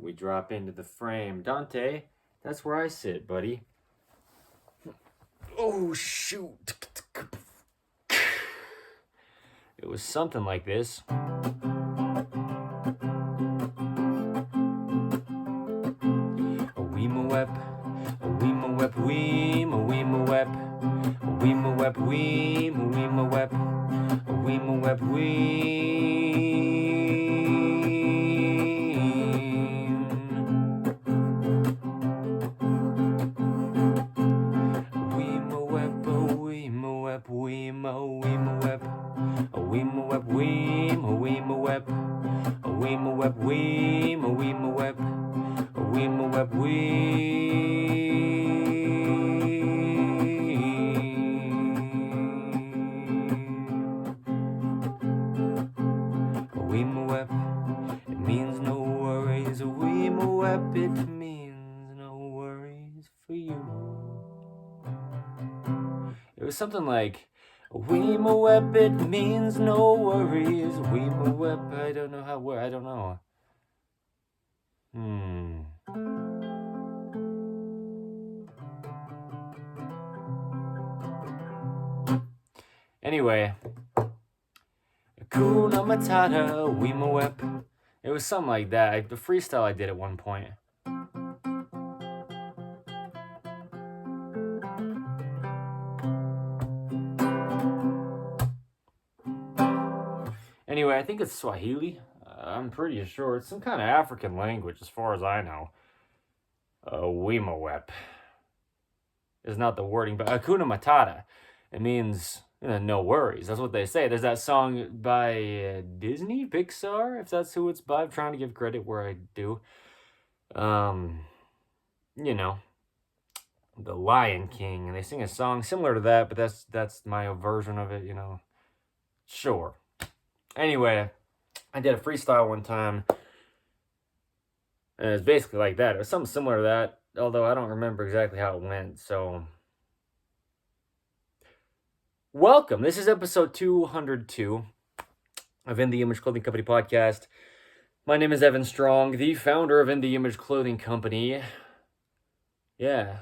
we drop into the frame. Dante, that's where I sit, buddy. Oh, shoot. It was something like this. Weema-wep, weema-wep, weema-wep, weema-wep, weema-wep, weema-wep, weema-wep, weema-wep, weema-wep, weema-wep, weema-wep, weema-wep, weema-wep, weema-wep, it means no worries. Weema-wep, it means no worries for you. It was something like, Weema-wep, it means no worries. Weema-wep, I don't know how, I don't know. Anyway, Hakuna Matata, Weema-wep. It was something like that. The freestyle I did at one point. Anyway, I think it's Swahili. I'm pretty sure it's some kind of African language, as far as I know. Weema-wep is not the wording, but Hakuna Matata. It means no worries. That's what they say. There's that song by Disney, Pixar, if that's who it's by. I'm trying to give credit where I do. The Lion King, and they sing a song similar to that, but that's my version of it, Sure. Anyway, I did a freestyle one time, and it was basically like that. It was something similar to that, although I don't remember exactly how it went, so... Welcome. This is episode 202 of In The Image Clothing Company podcast. My name is Evan Strong, the founder of In The Image Clothing Company. Yeah.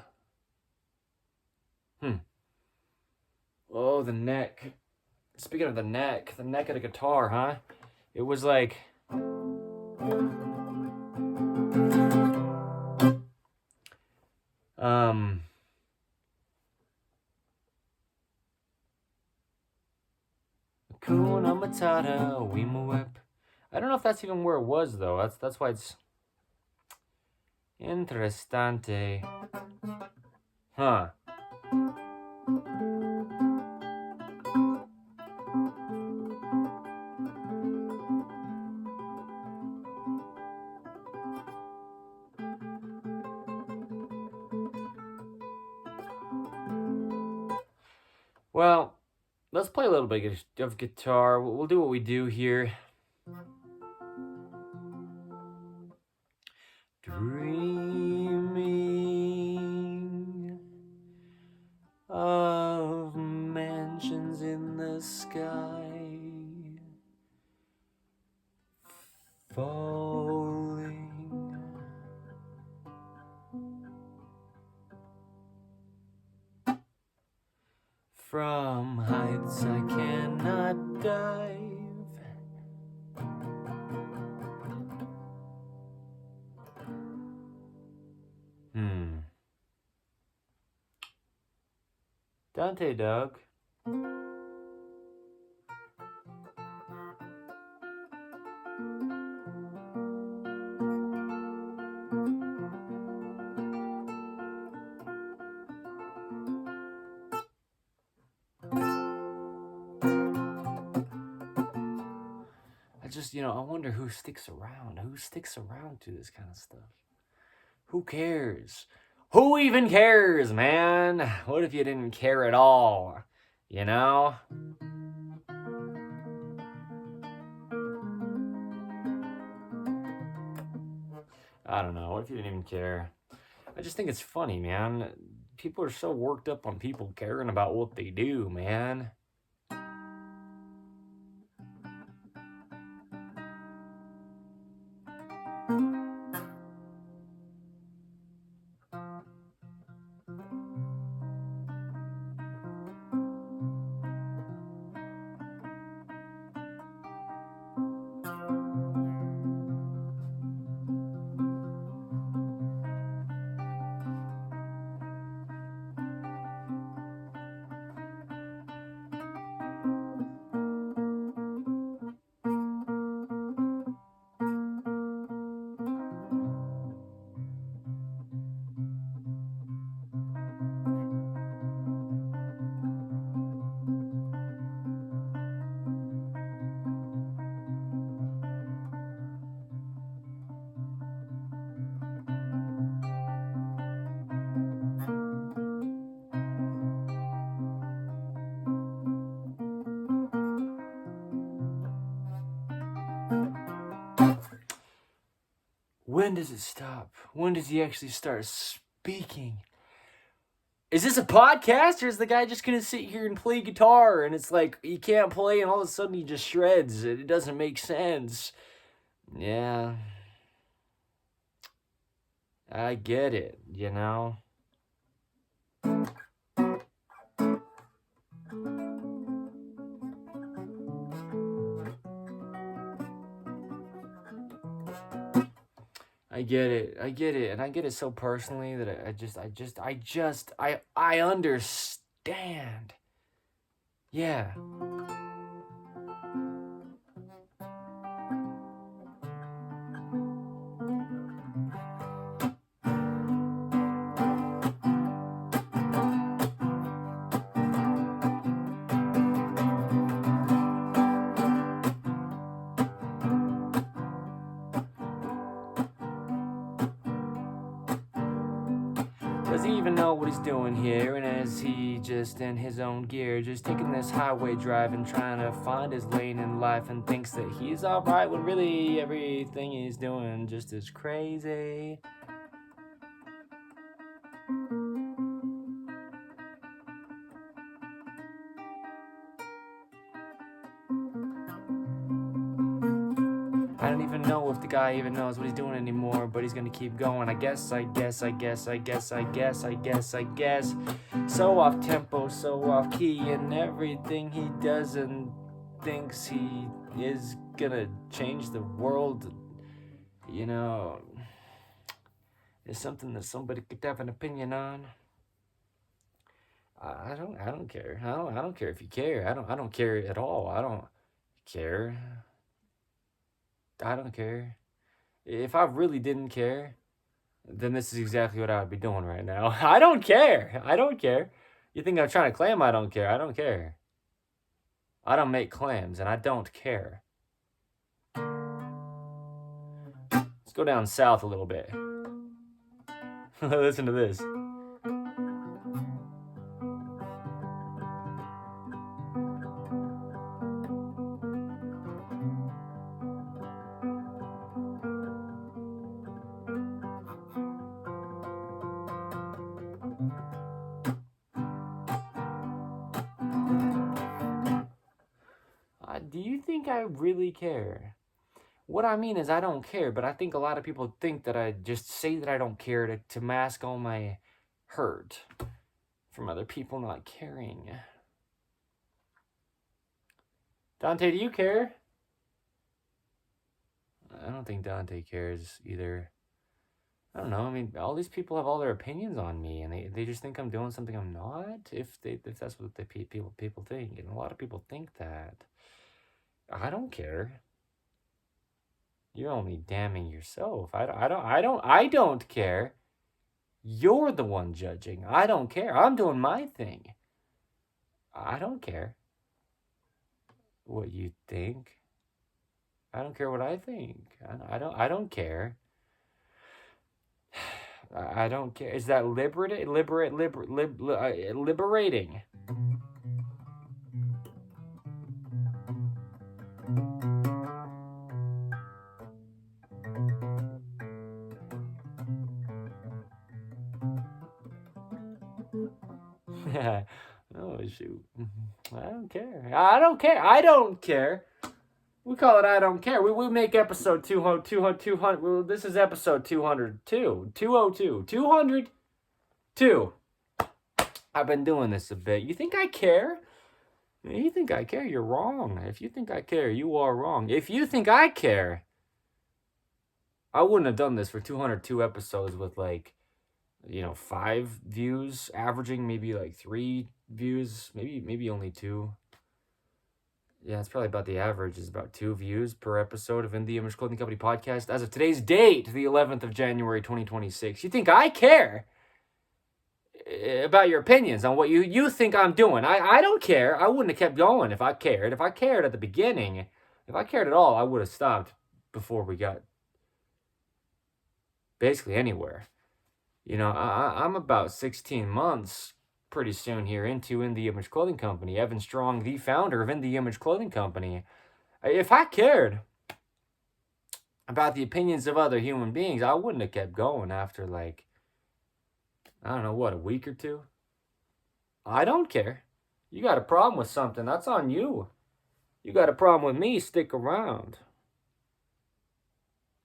Oh, the neck. Speaking of the neck of the guitar, huh? It was like... Hakuna Matata, Weema-wep. I don't know if that's even where it was, though. That's why it's... Interessante. Huh. Well, let's play a little bit of guitar. We'll do what we do here. Dreaming of mansions in the sky, falling from heights I cannot dive. Dante, Doug. I wonder who sticks around. Who sticks around to this kind of stuff? Who cares? Who even cares, man? What if you didn't care at all? I don't know. What if you didn't even care? I just think it's funny, man. People are so worked up on people caring about what they do, man. When does it stop? When does he actually start speaking? Is this a podcast, or is the guy just gonna sit here and play guitar and it's like he can't play and all of a sudden he just shreds? It doesn't make sense. Yeah. I get it, you know? I get it, and I get it so personally that I understand. Yeah. Does he even know what he's doing here? And is he just in his own gear, just taking this highway drive and trying to find his lane in life, and thinks that he's alright when really everything he's doing just is crazy? I don't even know if the guy even knows what he's doing anymore, but he's gonna keep going. I guess. So off tempo, so off key, and everything he does and thinks he is gonna change the world, you know, is something that somebody could have an opinion on. I don't care. I don't care if you care. I don't care at all. I don't care. I don't care. If I really didn't care, then this is exactly what I would be doing right now. I don't care. I don't care. You think I'm trying to claim I don't care? I don't care. I don't make claims, and I don't care. Let's go down south a little bit. Listen to this. Do you think I really care? What I mean is I don't care, but I think a lot of people think that I just say that I don't care to mask all my hurt from other people not caring. Dante, do you care? I don't think Dante cares either. I don't know. I mean, all these people have all their opinions on me, and they just think I'm doing something I'm not. If that's what the people think, and a lot of people think that. I don't care. You're only damning yourself. I don't care. You're the one judging. I don't care. I'm doing my thing. I don't care what you think. I don't care what I think. I don't care. I don't care. Is that liberating? Oh, shoot. I don't care. I don't care. I don't care. We call it I don't care. We make episode 200. Well, this is episode 202. 202. 202. I've been doing this a bit. You think I care? You think I care? You're wrong. If you think I care, you are wrong. If you think I care, I wouldn't have done this for 202 episodes with 5 views, averaging maybe 3 views, maybe only 2. Yeah, it's probably about the average is about 2 views per episode of In the Image Clothing Company podcast as of today's date, the 11th of January, 2026. You think I care about your opinions on what you think I'm doing? I don't care. I wouldn't have kept going if I cared. If I cared at the beginning, if I cared at all, I would have stopped before we got basically anywhere. I'm about 16 months pretty soon here into In the Image Clothing Company. Evan Strong, the founder of In the Image Clothing Company. If I cared, about the opinions of other human beings, I wouldn't have kept going after, like, I don't know, what, a week or two? I don't care. You got a problem with something, that's on you. You got a problem with me, stick around.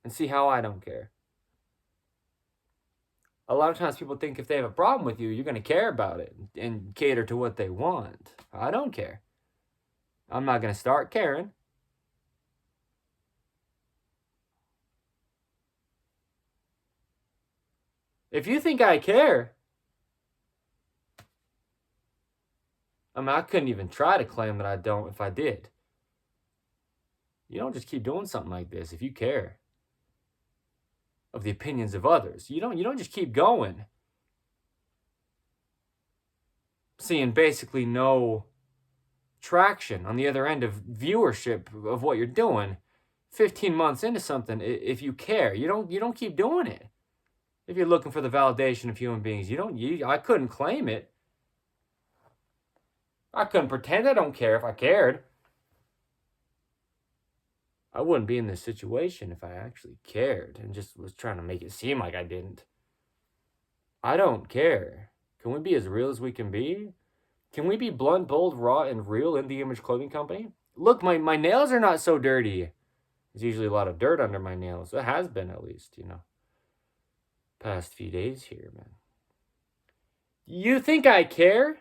And see how I don't care. A lot of times people think if they have a problem with you, you're going to care about it and cater to what they want. I don't care. I'm not going to start caring. If you think I care, I mean, I couldn't even try to claim that I don't if I did. You don't just keep doing something like this if you care of the opinions of others. You don't just keep going, seeing basically no traction on the other end of viewership of what you're doing. 15 months into something, if you care, you don't keep doing it. If you're looking for the validation of human beings, I couldn't claim it. I couldn't pretend I don't care if I cared. I wouldn't be in this situation if I actually cared and just was trying to make it seem like I didn't. I don't care. Can we be as real as we can be? Can we be blunt, bold, raw, and real in the Image Clothing Company? Look, my nails are not so dirty. There's usually a lot of dirt under my nails. It has been, at least, past few days here, man. You think I care?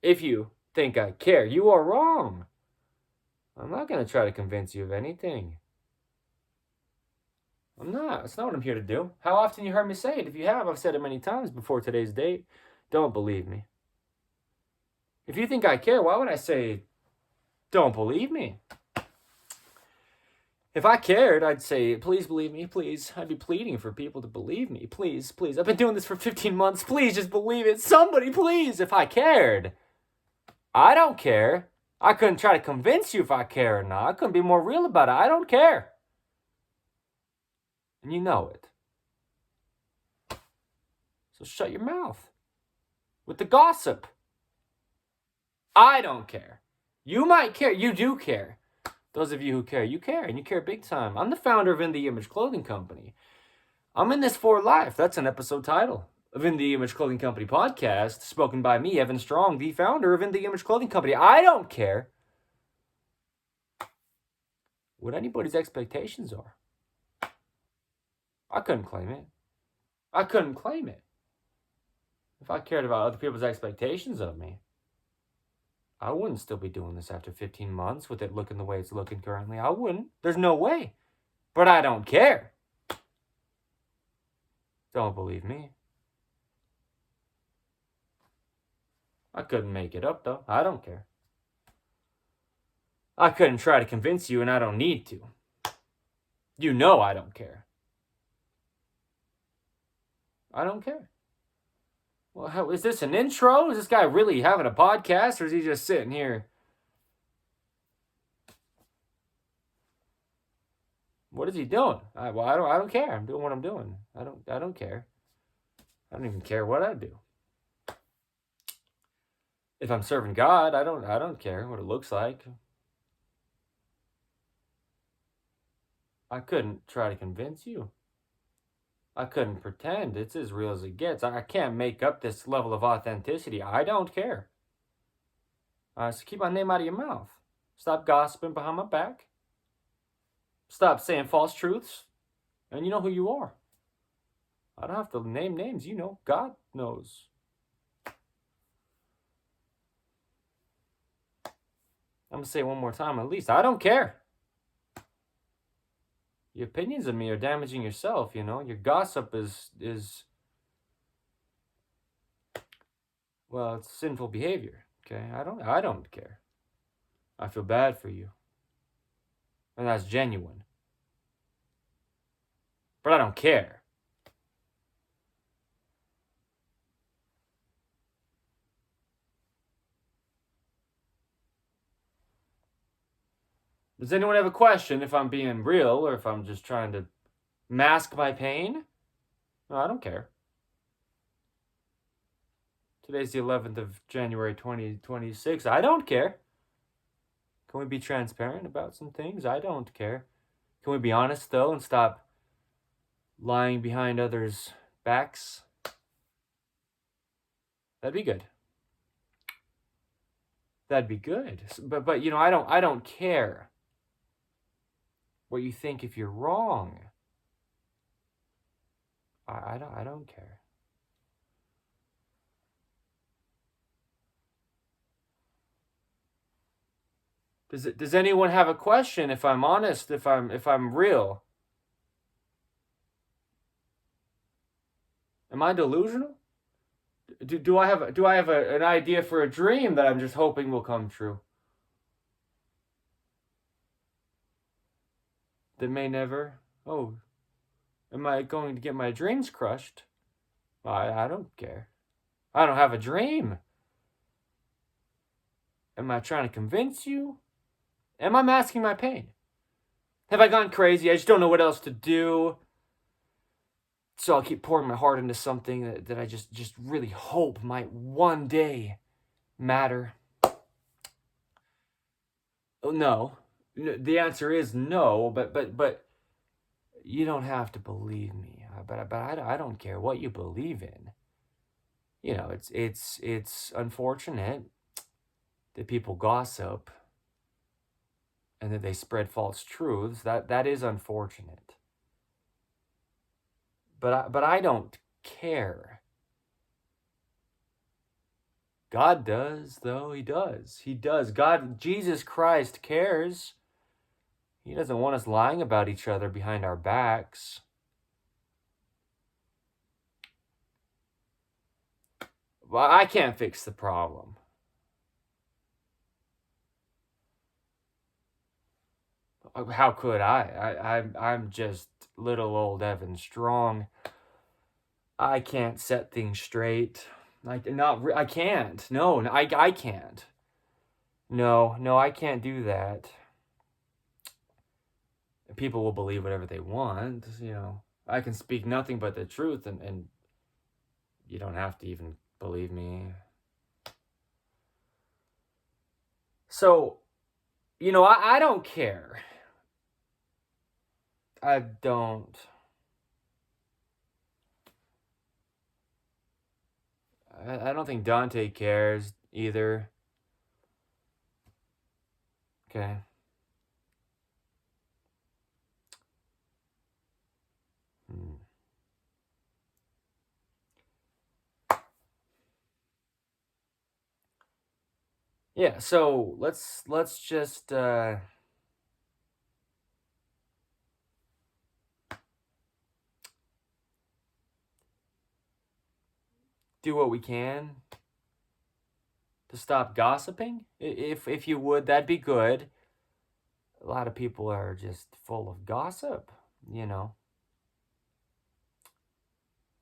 If you think I care, you are wrong. I'm not going to try to convince you of anything. I'm not. That's not what I'm here to do. How often you heard me say it? If you have, I've said it many times before today's date. Don't believe me. If you think I care, why would I say, don't believe me? If I cared, I'd say, please believe me, please. I'd be pleading for people to believe me. Please, please. I've been doing this for 15 months. Please just believe it. Somebody, please. If I cared. I don't care. I couldn't try to convince you if I care or not. I couldn't be more real about it. I don't care. And you know it. So shut your mouth with the gossip. I don't care. You might care. You do care. Those of you who care, you care, and you care big time. I'm the founder of In The Image Clothing Company. I'm in this for life. That's an episode title of In The Image Clothing Company podcast, spoken by me, Evan Strong, the founder of In The Image Clothing Company. I don't care what anybody's expectations are. I couldn't claim it. I couldn't claim it. If I cared about other people's expectations of me, I wouldn't still be doing this after 15 months with it looking the way it's looking currently. I wouldn't. There's no way. But I don't care. Don't believe me. I couldn't make it up, though. I don't care. I couldn't try to convince you, and I don't need to. You know I don't care. I don't care. Well, is this an intro? Is this guy really having a podcast, or is he just sitting here? What is he doing? I don't care. I'm doing what I'm doing. I don't care. I don't even care what I do. If I'm serving God, I don't care what it looks like. I couldn't try to convince you. I couldn't pretend. It's as real as it gets. I can't make up this level of authenticity. I don't care. So keep my name out of your mouth. Stop gossiping behind my back. Stop saying false truths. And you know who you are. I don't have to name names. You know. God knows. I'm going to say it one more time at least. I don't care. Your opinions of me are damaging yourself, Your gossip is well, it's sinful behavior, okay? I don't care. I feel bad for you. And that's genuine. But I don't care. Does anyone have a question if I'm being real or if I'm just trying to mask my pain? No, I don't care. Today's the 11th of January, 2026. I don't care. Can we be transparent about some things? I don't care. Can we be honest, though, and stop lying behind others' backs? That'd be good. That'd be good. But I don't care what you think if you're wrong. I don't care. Does anyone have a question? If I'm honest, if I'm real, am I delusional? Do I have an idea for a dream that I'm just hoping will come true? That may never. Oh, am I going to get my dreams crushed? I don't care. I don't have a dream. Am I trying to convince you? Am I masking my pain? Have I gone crazy? I just don't know what else to do. So I'll keep pouring my heart into something that I just really hope might one day matter. No. The answer is no, but you don't have to believe me. But I don't care what you believe in. It's unfortunate that people gossip and that they spread false truths. That is unfortunate. But I don't care. God does, though. He does. He does. Jesus Christ cares. He doesn't want us lying about each other behind our backs. Well, I can't fix the problem. How could I? I'm just little old Evan Strong. I can't set things straight. I can't. No, I can't. No, I can't do that. People will believe whatever they want. I can speak nothing but the truth, and you don't have to even believe me. So, I don't care. I don't. I don't think Dante cares either. Okay. Yeah, so let's just do what we can to stop gossiping. If you would, that'd be good. A lot of people are just full of gossip, And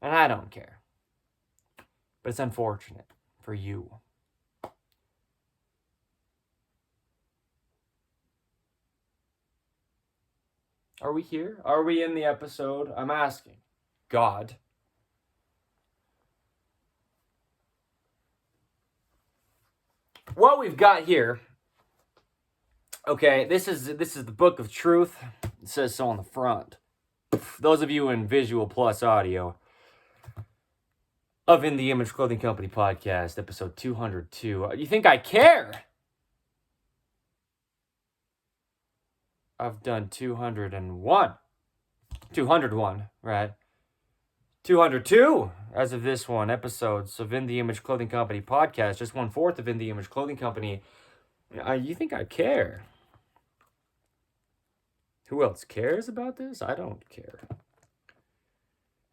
I don't care. But it's unfortunate for you. Are we here? Are we in the episode? I'm asking. God. What we've got here. Okay, this is the book of truth. It says so on the front. Those of you in visual plus audio of In the Image Clothing Company podcast, episode 202. You think I care? I've done 201. 201, right? 202 as of this one, episodes of In the Image Clothing Company podcast, just 1/4 of In the Image Clothing Company. You think I care? Who else cares about this? I don't care.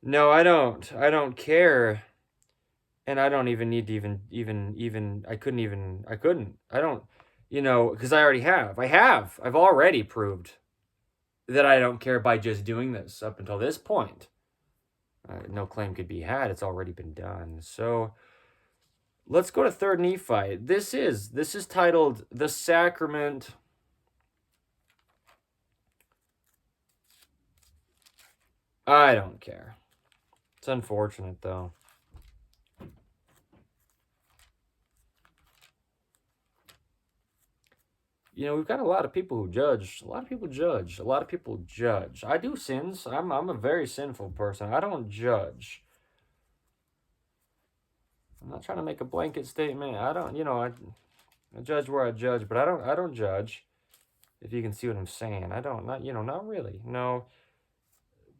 No, I don't. I don't care. And I don't even need to I don't, because I already have. I've already proved that I don't care by just doing this up until this point. No claim could be had. It's already been done. So let's go to 3rd Nephi. This is titled The Sacrament. I don't care. It's unfortunate, though. we've got a lot of people who judge. A lot of people judge. A lot of people judge. I do sins. I'm a very sinful person. I don't judge. I'm not trying to make a blanket statement. I don't, I judge where I judge, but I don't judge. If you can see what I'm saying. I don't, not really. No.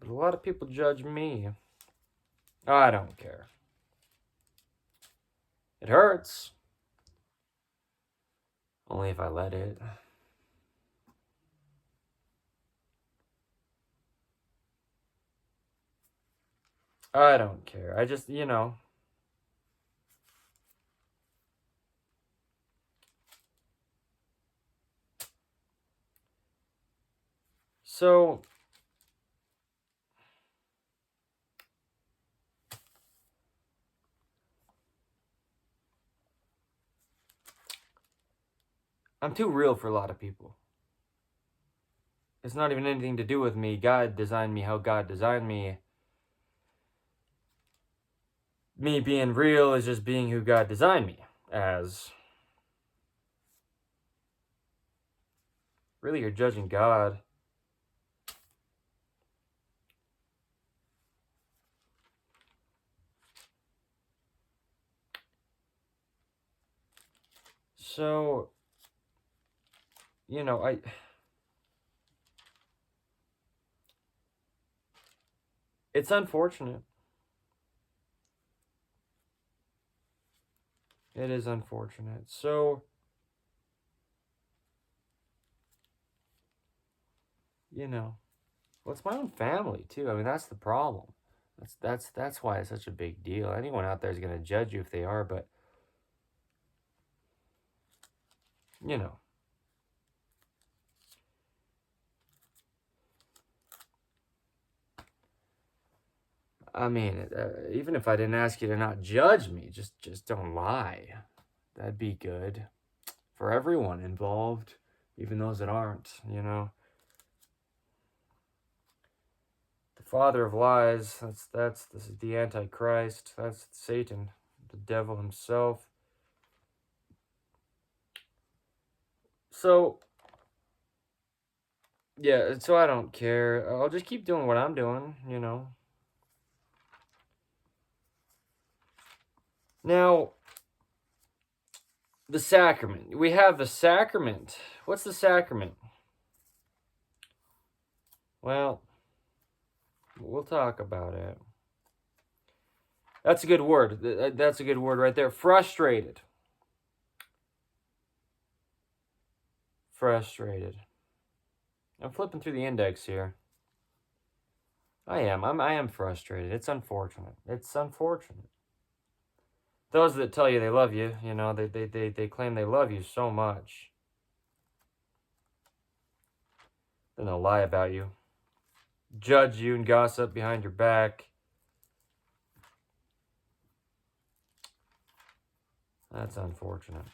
But a lot of people judge me. I don't care. It hurts. Only if I let it. I don't care. I just, So, I'm too real for a lot of people. It's not even anything to do with me. God designed me how God designed me. Me being real is just being who God designed me as. Really, you're judging God. So, it's unfortunate. It is unfortunate. So, well, it's my own family too. I mean, that's the problem. That's why it's such a big deal. Anyone out there is gonna judge you if they are, but you know, I mean, even if I didn't ask you to not judge me, just don't lie. That'd be good for everyone involved, even those that aren't. The father of lies. This is the Antichrist. That's Satan, the devil himself. So, yeah, so I don't care. I'll just keep doing what I'm doing. Now, the sacrament. We have the sacrament. What's the sacrament? Well, we'll talk about it. That's a good word. That's a good word right there. Frustrated. Frustrated. I'm flipping through the index here. I am frustrated. It's unfortunate. It's unfortunate. Those that tell you they love you, they claim they love you so much. Then they'll lie about you, judge you, and gossip behind your back. That's unfortunate.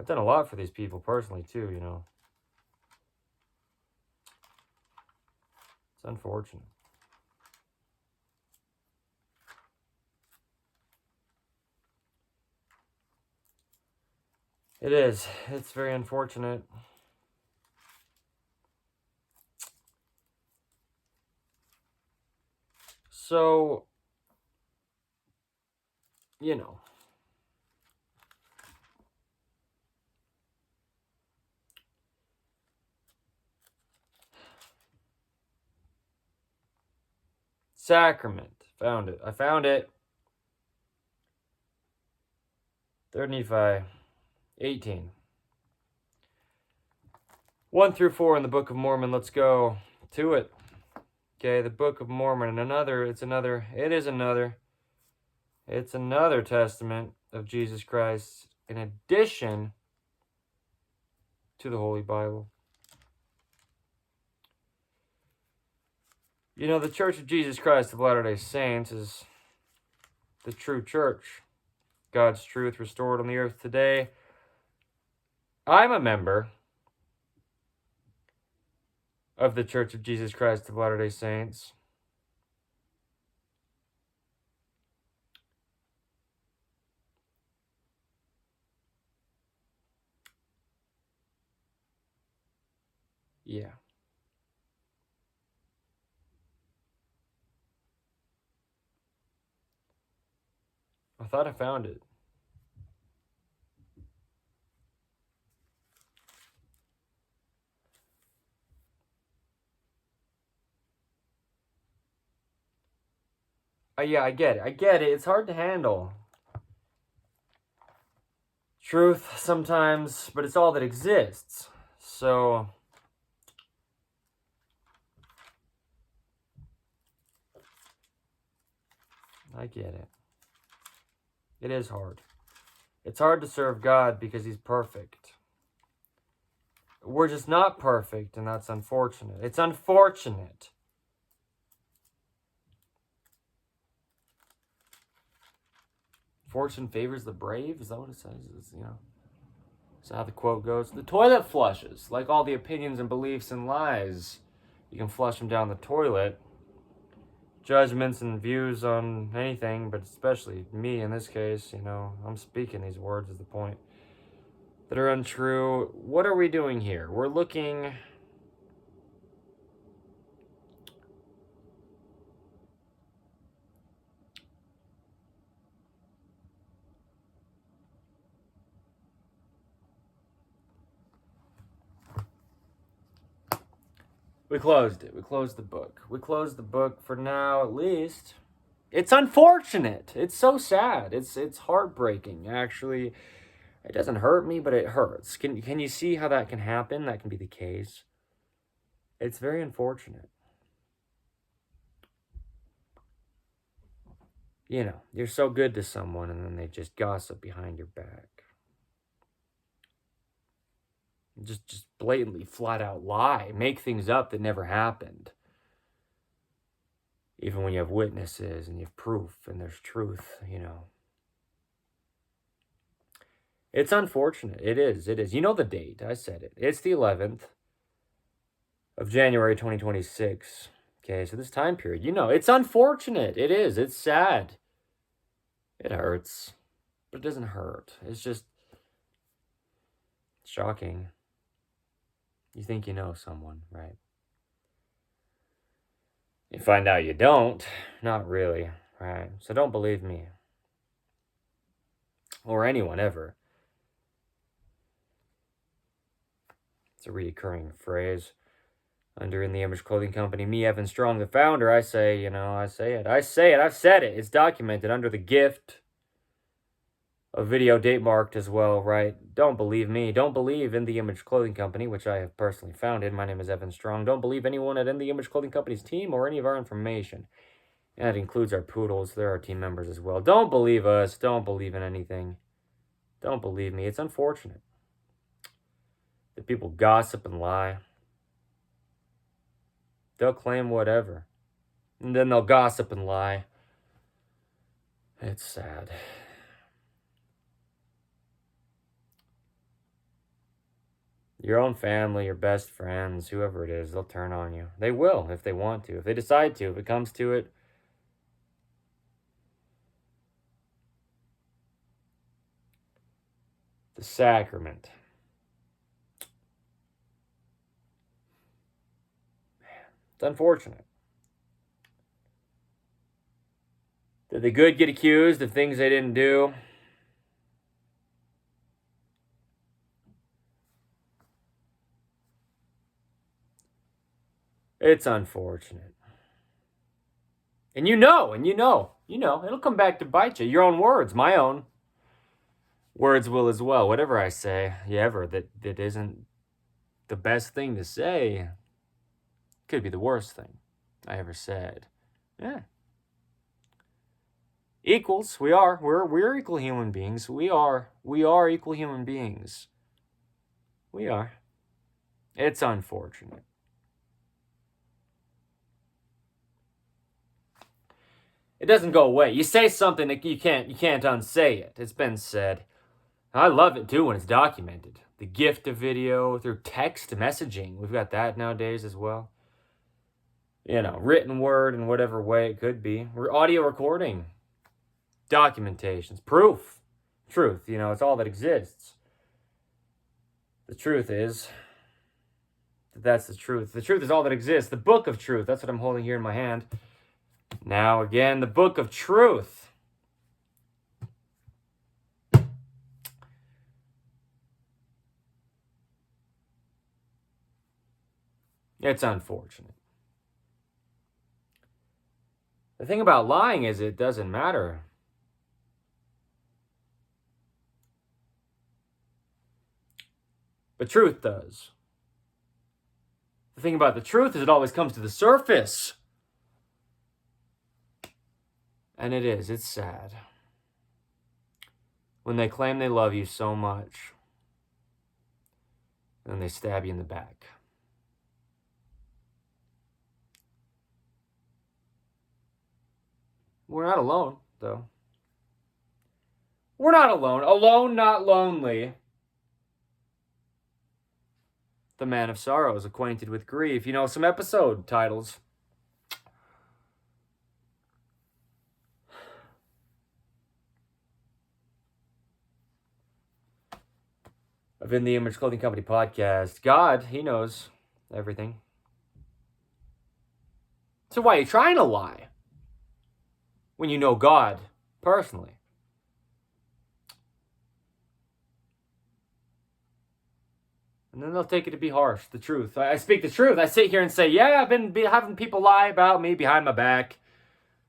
I've done a lot for these people personally, too, It's unfortunate. It is. It's very unfortunate. So, Sacrament. Found it. I found it. 3rd Nephi 18. 1 through 4 in the Book of Mormon. Let's go to it. Okay, the Book of Mormon. It's another testament of Jesus Christ in addition to the Holy Bible. The Church of Jesus Christ of Latter-day Saints is the true church. God's truth restored on the earth today. I'm a member of the Church of Jesus Christ of Latter-day Saints. Yeah. I thought I found it. Yeah, I get it. I get it. It's hard to handle. Truth sometimes, but it's all that exists. So I get it. It is hard. It's hard to serve God because he's perfect. We're just not perfect, and that's unfortunate. It's unfortunate. Fortune favors the brave? Is that what it says? Is how the quote goes. The toilet flushes. Like all the opinions and beliefs and lies, you can flush them down the toilet. Judgments and views on anything, but especially me in this case, I'm speaking these words is the point, that are untrue. What are we doing here? We're looking... We closed it. We closed the book. We closed the book for now, at least. It's unfortunate. It's so sad. It's heartbreaking, actually. It doesn't hurt me, but it hurts. Can you see how that can happen? That can be the case. It's very unfortunate. You're so good to someone and then they just gossip behind your back. Just blatantly, flat out lie. Make things up that never happened. Even when you have witnesses and you have proof and there's truth, It's unfortunate. It is. You know the date. I said it. It's the 11th of January 2026. Okay, so this time period, it's unfortunate. It is. It's sad. It hurts. But it doesn't hurt. It's just shocking. You think you know someone, right? You find out you don't. Not really, right? So don't believe me. Or anyone ever. It's a recurring phrase. Under In the Image Clothing Company, me, Evan Strong, the founder, I say, I say it. I've said it. It's documented under the gift. A video date marked as well, right? Don't believe me. Don't believe In the Image Clothing Company, which I have personally founded. My name is Evan Strong. Don't believe anyone at In the Image Clothing Company's team or any of our information. And that includes our poodles. They're our team members as well. Don't believe us. Don't believe in anything. Don't believe me. It's unfortunate that people gossip and lie. They'll claim whatever. And then they'll gossip and lie. It's sad. Your own family, your best friends, whoever it is, they'll turn on you. They will if they want to. If they decide to. If it comes to it. The sacrament. It's unfortunate. Did the good get accused of things they didn't do? It's unfortunate. And it'll come back to bite you. Your own words, my own words will as well. Whatever I say, that isn't the best thing to say, could be the worst thing I ever said. Yeah. Equals, we are. We're equal human beings. We are equal human beings. We are. It's unfortunate. It doesn't go away. You say something that you can't unsay it. It's been said. I love it too when it's documented. The gift of video through text messaging. We've got that nowadays as well. Written word in whatever way it could be. We're audio recording. Documentations. Proof. Truth. It's all that exists. The truth is That's the truth. The truth is all that exists. The book of truth. That's what I'm holding here in my hand. Now, again, the book of truth. It's unfortunate. The thing about lying is it doesn't matter. But truth does. The thing about the truth is it always comes to the surface. And it is. It's sad. When they claim they love you so much, and then they stab you in the back. We're not alone, though. We're not alone. Alone, not lonely. The Man of Sorrows, Acquainted with Grief. You know, some episode titles. Of In the Image Clothing Company podcast. God, he knows everything. So why are you trying to lie? When you know God personally. And then they'll take it to be harsh, the truth. I speak the truth. I sit here and say, yeah, I've been having people lie about me behind my back.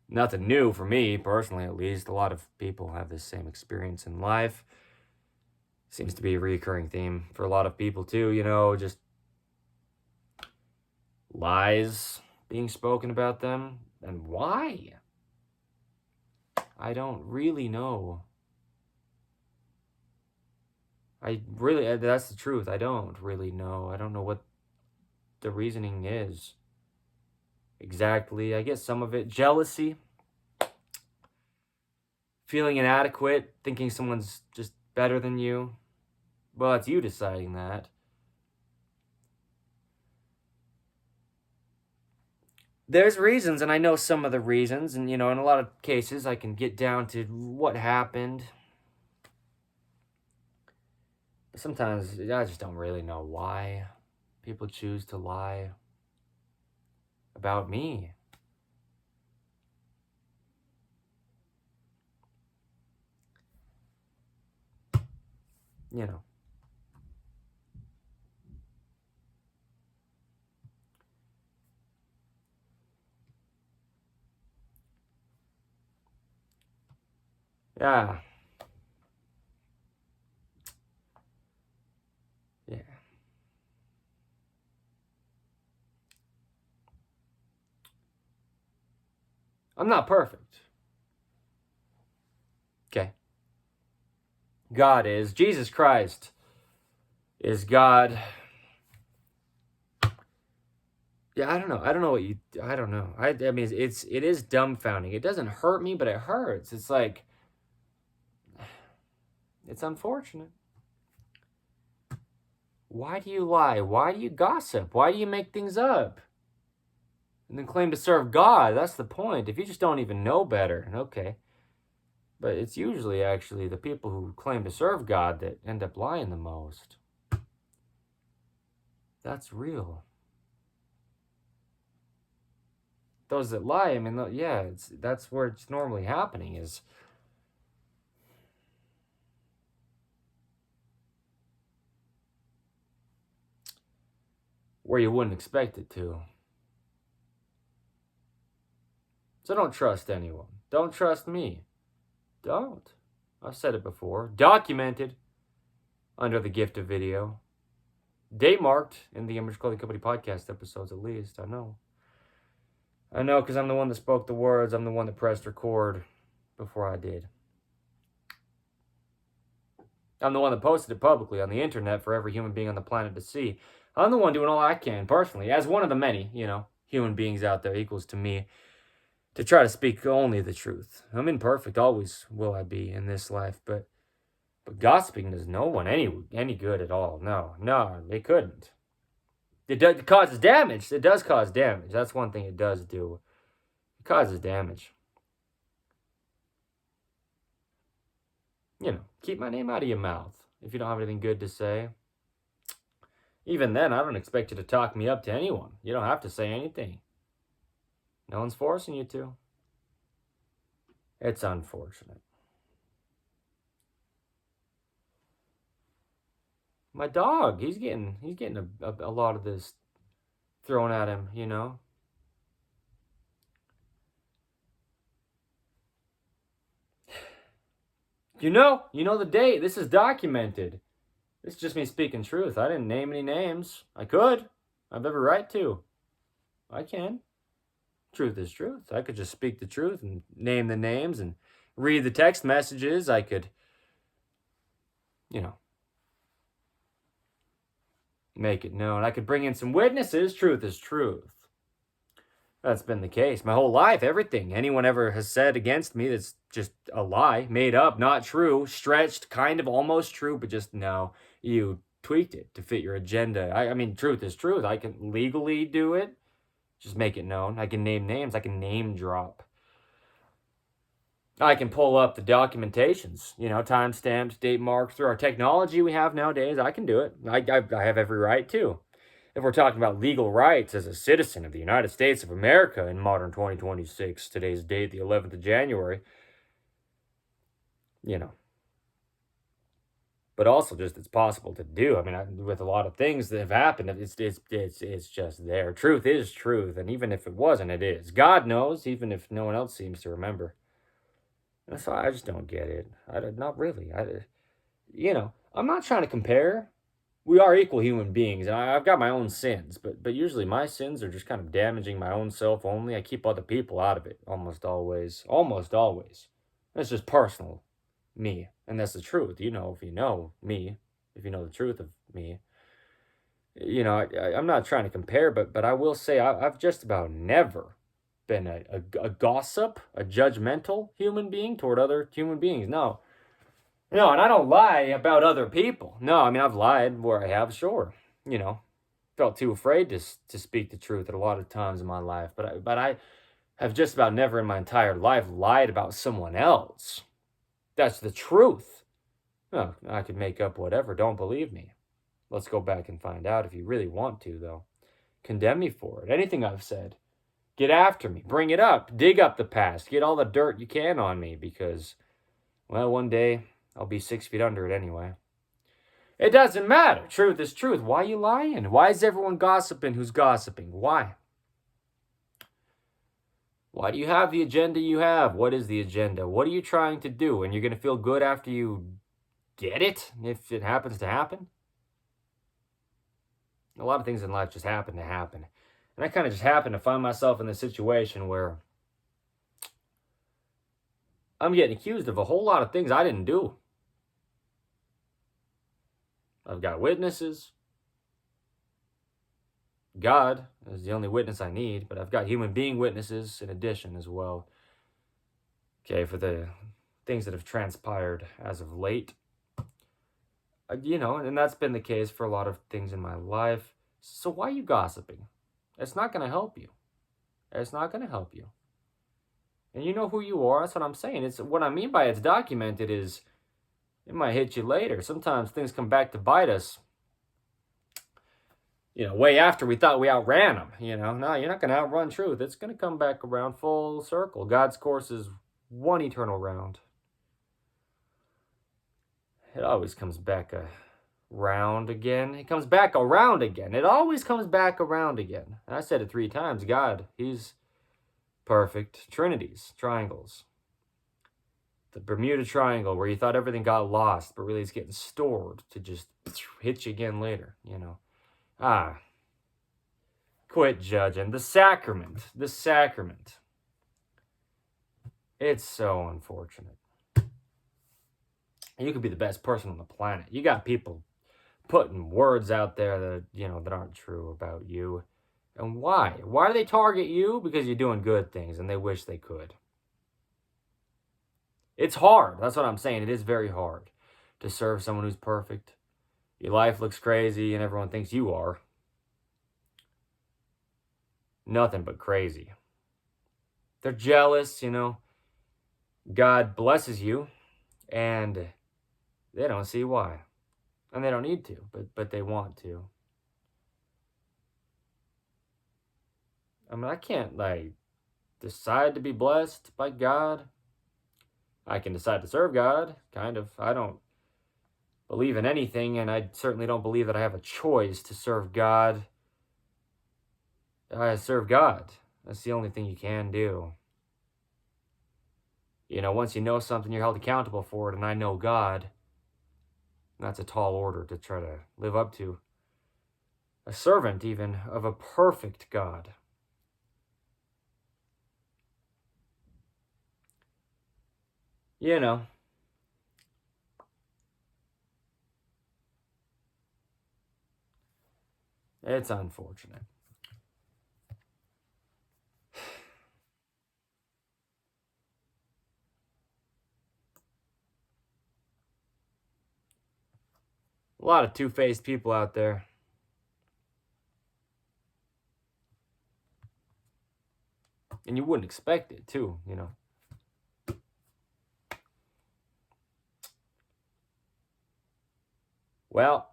Nothing new for me, personally at least. A lot of people have this same experience in life. Seems to be a recurring theme for a lot of people too, you know, just lies being spoken about them. And why? I don't really know. That's the truth. I don't really know. I don't know what the reasoning is exactly. I guess some of it, jealousy, feeling inadequate, thinking someone's just better than you. Well, it's you deciding that. There's reasons, and I know some of the reasons, and, you know, in a lot of cases, I can get down to what happened. But sometimes, I just don't really know why people choose to lie about me. You know. Yeah. Yeah. I'm not perfect. Okay. God is. Jesus Christ is God. Yeah, I don't know. I don't know. I mean, it is dumbfounding. It doesn't hurt me, but it hurts. It's like, it's unfortunate. Why do you lie? Why do you gossip? Why do you make things up? And then claim to serve God. That's the point. If you just don't even know better, okay. But it's usually actually the people who claim to serve God that end up lying the most. That's real. Those that lie, I mean, yeah, that's where it's normally happening, is where you wouldn't expect it to. So don't trust anyone. Don't trust me. Don't. I've said it before. Documented under the gift of video. Date marked in the Image Clothing Company podcast episodes, at least. I know, because I'm the one that spoke the words. I'm the one that pressed record before I did. I'm the one that posted it publicly on the internet for every human being on the planet to see. I'm the one doing all I can, personally, as one of the many, human beings out there equals to me, to try to speak only the truth. I'm imperfect, always will I be in this life, but gossiping does no one any good at all. No, it couldn't. It causes damage. It does cause damage. That's one thing it does do. It causes damage. Keep my name out of your mouth if you don't have anything good to say. Even then, I don't expect you to talk me up to anyone. You don't have to say anything. No one's forcing you to. It's unfortunate. My dog, he's getting a lot of this thrown at him, you know. You know the date. This is documented. This is just me speaking truth. I didn't name any names. I could. I have every right to. I can. Truth is truth. I could just speak the truth and name the names and read the text messages. I could, you know, make it known. I could bring in some witnesses. Truth is truth. That's been the case my whole life. Everything anyone ever has said against me that's just a lie, made up, not true, stretched, kind of almost true, but just no, you tweaked it to fit your agenda. I mean, truth is truth. I can legally do it. Just make it known. I can name names. I can name drop. I can pull up the documentations, timestamps, date marks through our technology we have nowadays. I can do it. I have every right to. If we're talking about legal rights as a citizen of the United States of America in modern 2026, today's date, the 11th of January, but also just it's possible to do. I mean, with a lot of things that have happened, it's just there. Truth is truth, and even if it wasn't, it is. God knows, even if no one else seems to remember. And so I just don't get it. Not really. I'm not trying to compare. We are equal human beings, and I've got my own sins, but usually my sins are just kind of damaging my own self only. I keep other people out of it almost always. Almost always. That's just personal, me, and that's the truth. If you know me, if you know the truth of me, I'm not trying to compare, but I will say I've just about never been a gossip, a judgmental human being toward other human beings. No, no, and I don't lie about other people. No, I mean, I've lied where I have, sure. Felt too afraid to speak the truth at a lot of times in my life. But I have just about never in my entire life lied about someone else. That's the truth. No, I could make up whatever. Don't believe me. Let's go back and find out if you really want to, though. Condemn me for it. Anything I've said. Get after me. Bring it up. Dig up the past. Get all the dirt you can on me because, well, one day I'll be 6 feet under it anyway. It doesn't matter. Truth is truth. Why are you lying? Why is everyone gossiping who's gossiping? Why? Why do you have the agenda you have? What is the agenda? What are you trying to do? And you're going to feel good after you get it, if it happens to happen? A lot of things in life just happen to happen. And I kind of just happen to find myself in this situation where I'm getting accused of a whole lot of things I didn't do. I've got witnesses. God is the only witness I need, but I've got human being witnesses in addition as well. Okay, for the things that have transpired as of late. And that's been the case for a lot of things in my life. So why are you gossiping? It's not going to help you. It's not going to help you. And you know who you are. That's what I'm saying. It's what I mean by it's documented is it might hit you later. Sometimes things come back to bite us. Way after we thought we outran them. No, you're not going to outrun truth. It's going to come back around full circle. God's course is one eternal round. It always comes back around again. It comes back around again. It always comes back around again. And I said it 3 times. God, he's perfect. Trinities, triangles. The Bermuda Triangle where you thought everything got lost, but really it's getting stored to just hit you again later, Quit judging. The sacrament. It's so unfortunate. You could be the best person on the planet. You got people putting words out there that, that aren't true about you. And why? Why do they target you? Because you're doing good things and they wish they could. It's hard. That's what I'm saying. It is very hard to serve someone who's perfect. Your life looks crazy and everyone thinks you are. Nothing but crazy. They're jealous, God blesses you and they don't see why. And they don't need to, but they want to. I mean, I can't, like, decide to be blessed by God. I can decide to serve God, kind of. I don't believe in anything, and I certainly don't believe that I have a choice to serve God. I serve God. That's the only thing you can do. You know, once you know something, you're held accountable for it, and I know God. And that's a tall order to try to live up to. A servant, even, of a perfect God. You know, it's unfortunate. A lot of two-faced people out there. And you wouldn't expect it, too, you know. Well,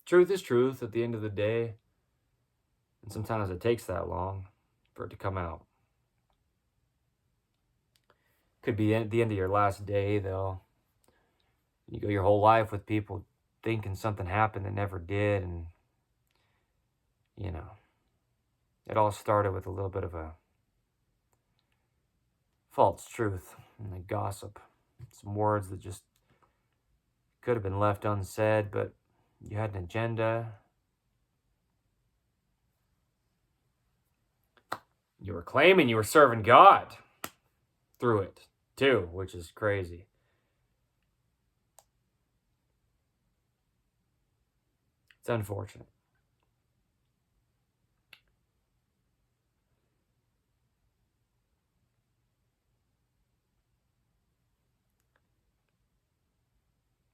truth is truth at the end of the day. And sometimes it takes that long for it to come out. Could be at the end of your last day, though. You go your whole life with people thinking something happened that never did. And, you know, it all started with a little bit of a false truth and a gossip. Some words that just could have been left unsaid, but you had an agenda. You were claiming you were serving God through it, too, which is crazy. It's unfortunate.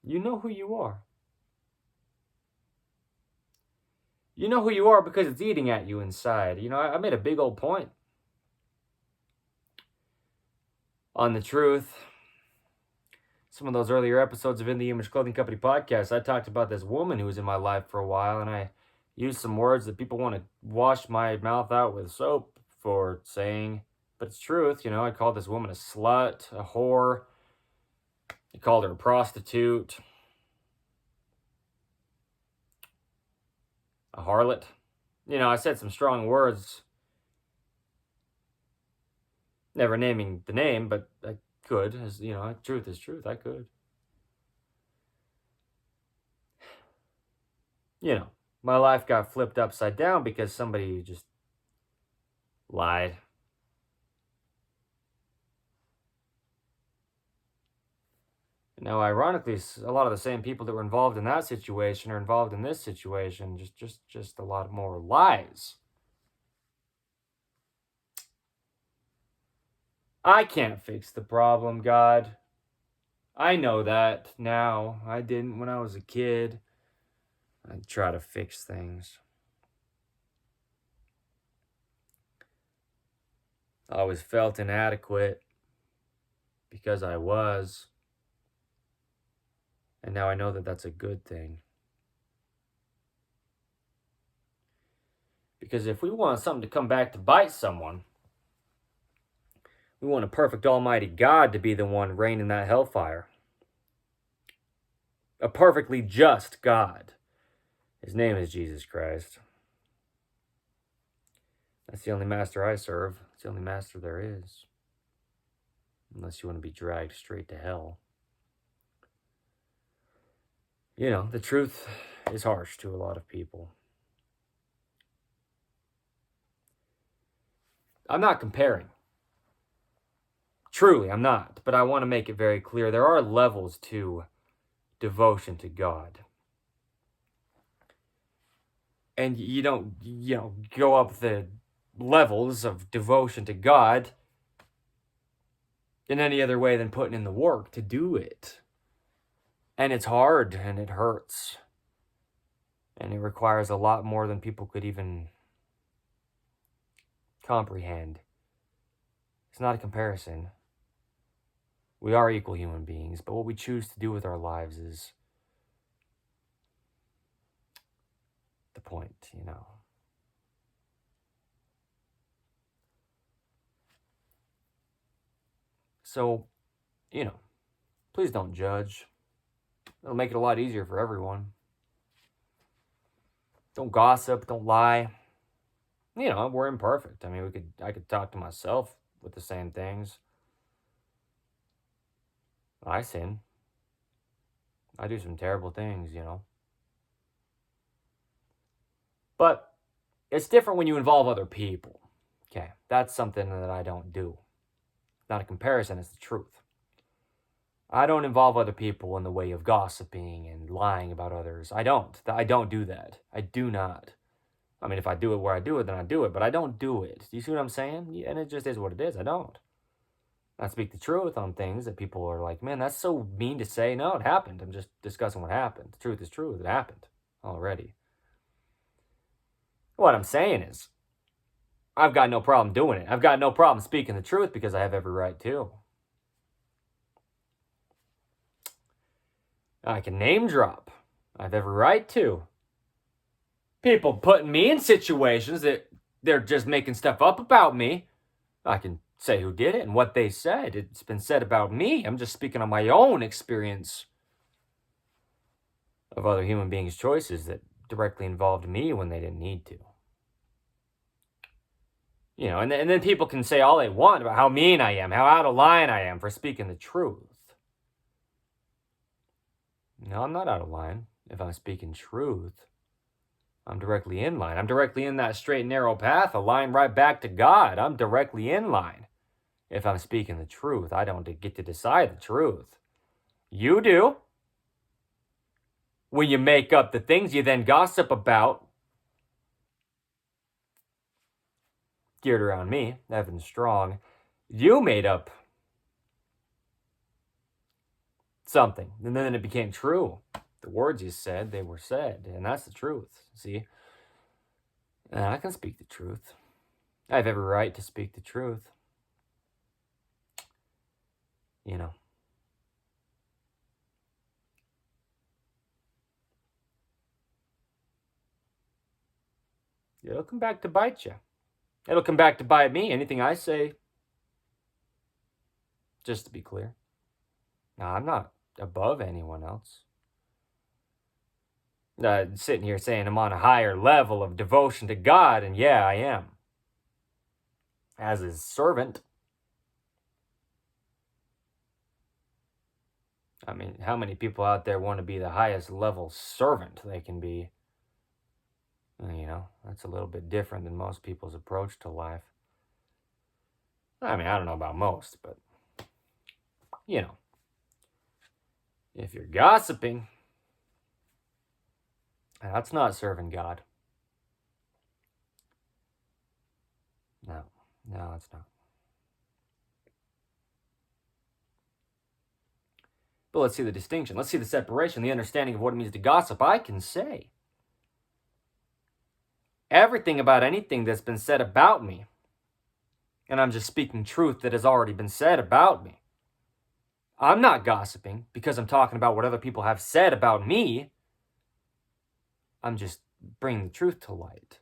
You know who you are. You know who you are because it's eating at you inside. You know, I made a big old point on the truth. Some of those earlier episodes of In the Image Clothing Company podcast, I talked about this woman who was in my life for a while, and I used some words that people want to wash my mouth out with soap for saying, but it's truth. You know, I called this woman a slut, a whore. I called her a prostitute, a harlot. You know, I said some strong words, never naming the name, but I could, as you know, truth is truth. I could. You know, my life got flipped upside down because somebody just lied. Now, ironically, a lot of the same people that were involved in that situation are involved in this situation. Just a lot more lies. I can't fix the problem, God. I know that now. I didn't when I was a kid. I'd try to fix things. I always felt inadequate because I was. And now I know that that's a good thing. Because if we want something to come back to bite someone, we want a perfect almighty God to be the one raining that hellfire. A perfectly just God. His name is Jesus Christ. That's the only master I serve. It's the only master there is. Unless you want to be dragged straight to hell. You know, the truth is harsh to a lot of people. I'm not comparing. Truly, I'm not. But I want to make it very clear. There are levels to devotion to God. And you don't, go up the levels of devotion to God in any other way than putting in the work to do it. And it's hard and it hurts. And it requires a lot more than people could even comprehend. It's not a comparison. We are equal human beings, but what we choose to do with our lives is the point, So, please don't judge. It'll make it a lot easier for everyone. Don't gossip, don't lie. We're imperfect. I mean, I could talk to myself with the same things. I sin. I do some terrible things, But it's different when you involve other people. Okay, that's something that I don't do. Not a comparison, it's the truth. I don't involve other people in the way of gossiping and lying about others. I don't do that. I do not. I mean, if I do it where I do it, then I do it, but I don't do it. Do you see what I'm saying? Yeah, and it just is what it is. I don't. I speak the truth on things that people are like, man, that's so mean to say. No, it happened. I'm just discussing what happened. The truth is true. It happened already. What I'm saying is, I've got no problem doing it. I've got no problem speaking the truth because I have every right to. I can name drop. I have every right to. People putting me in situations that they're just making stuff up about me. I can say who did it and what they said. It's been said about me. I'm just speaking on my own experience of other human beings' choices that directly involved me when they didn't need to. And then people can say all they want about how mean I am, how out of line I am for speaking the truth. No, I'm not out of line if I'm speaking truth. I'm directly in line. I'm directly in that straight and narrow path, a line right back to God. I'm directly in line if I'm speaking the truth. I don't get to decide the truth. You do. When you make up the things you then gossip about, geared around me, Evan Strong, you made up something, and then it became true. The words you said, they were said, and that's the truth, see? And I can speak the truth. I have every right to speak the truth. It'll come back to bite you. It'll come back to bite me. Anything I say, just to be clear. Now, I'm not above anyone else. Sitting here saying I'm on a higher level of devotion to God, and yeah, I am. As his servant. I mean, how many people out there want to be the highest level servant they can be? That's a little bit different than most people's approach to life. I mean, I don't know about most, but, if you're gossiping, that's not serving God. No, it's not. But let's see the distinction. Let's see the separation, the understanding of what it means to gossip. I can say everything about anything that's been said about me, and I'm just speaking truth that has already been said about me. I'm not gossiping because I'm talking about what other people have said about me. I'm just bringing the truth to light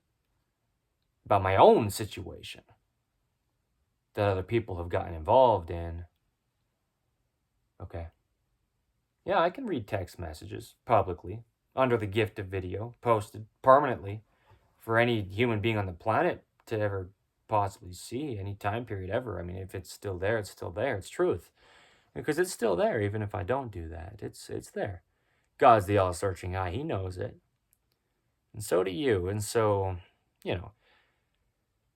about my own situation that other people have gotten involved in. Okay. Yeah, I can read text messages publicly under the gift of video, posted permanently for any human being on the planet to ever possibly see, any time period ever. I mean, if it's still there, it's still there. It's truth. Because it's still there, even if I don't do that. It's there. God's the all-searching eye. He knows it. And so do you. And so,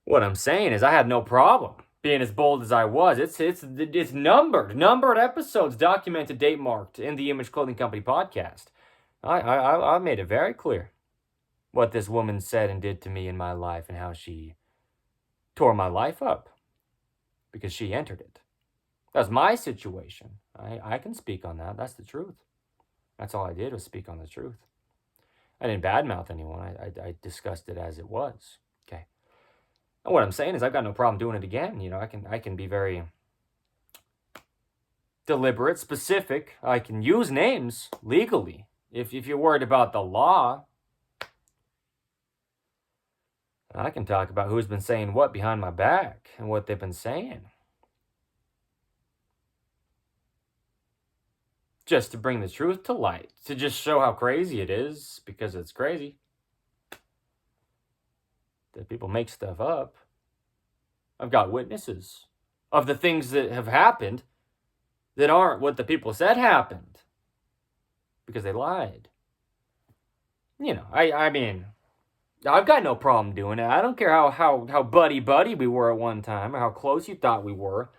what I'm saying is I had no problem being as bold as I was. It's numbered episodes, documented, date marked in the Image Clothing Company podcast. I made it very clear what this woman said and did to me in my life and how she tore my life up because she entered it. That's my situation. I can speak on that. That's the truth. That's all I did was speak on the truth. I didn't badmouth anyone. I discussed it as it was. Okay. And what I'm saying is I've got no problem doing it again. I can be very deliberate, specific. I can use names legally. If you're worried about the law, I can talk about who's been saying what behind my back and what they've been saying. just to bring the truth to light, to just show how crazy it is, because it's crazy that people make stuff up. I've got witnesses of the things that have happened that aren't what the people said happened, because they lied. I mean, I've got no problem doing it. I don't care how buddy we were at one time, or how close you thought we were,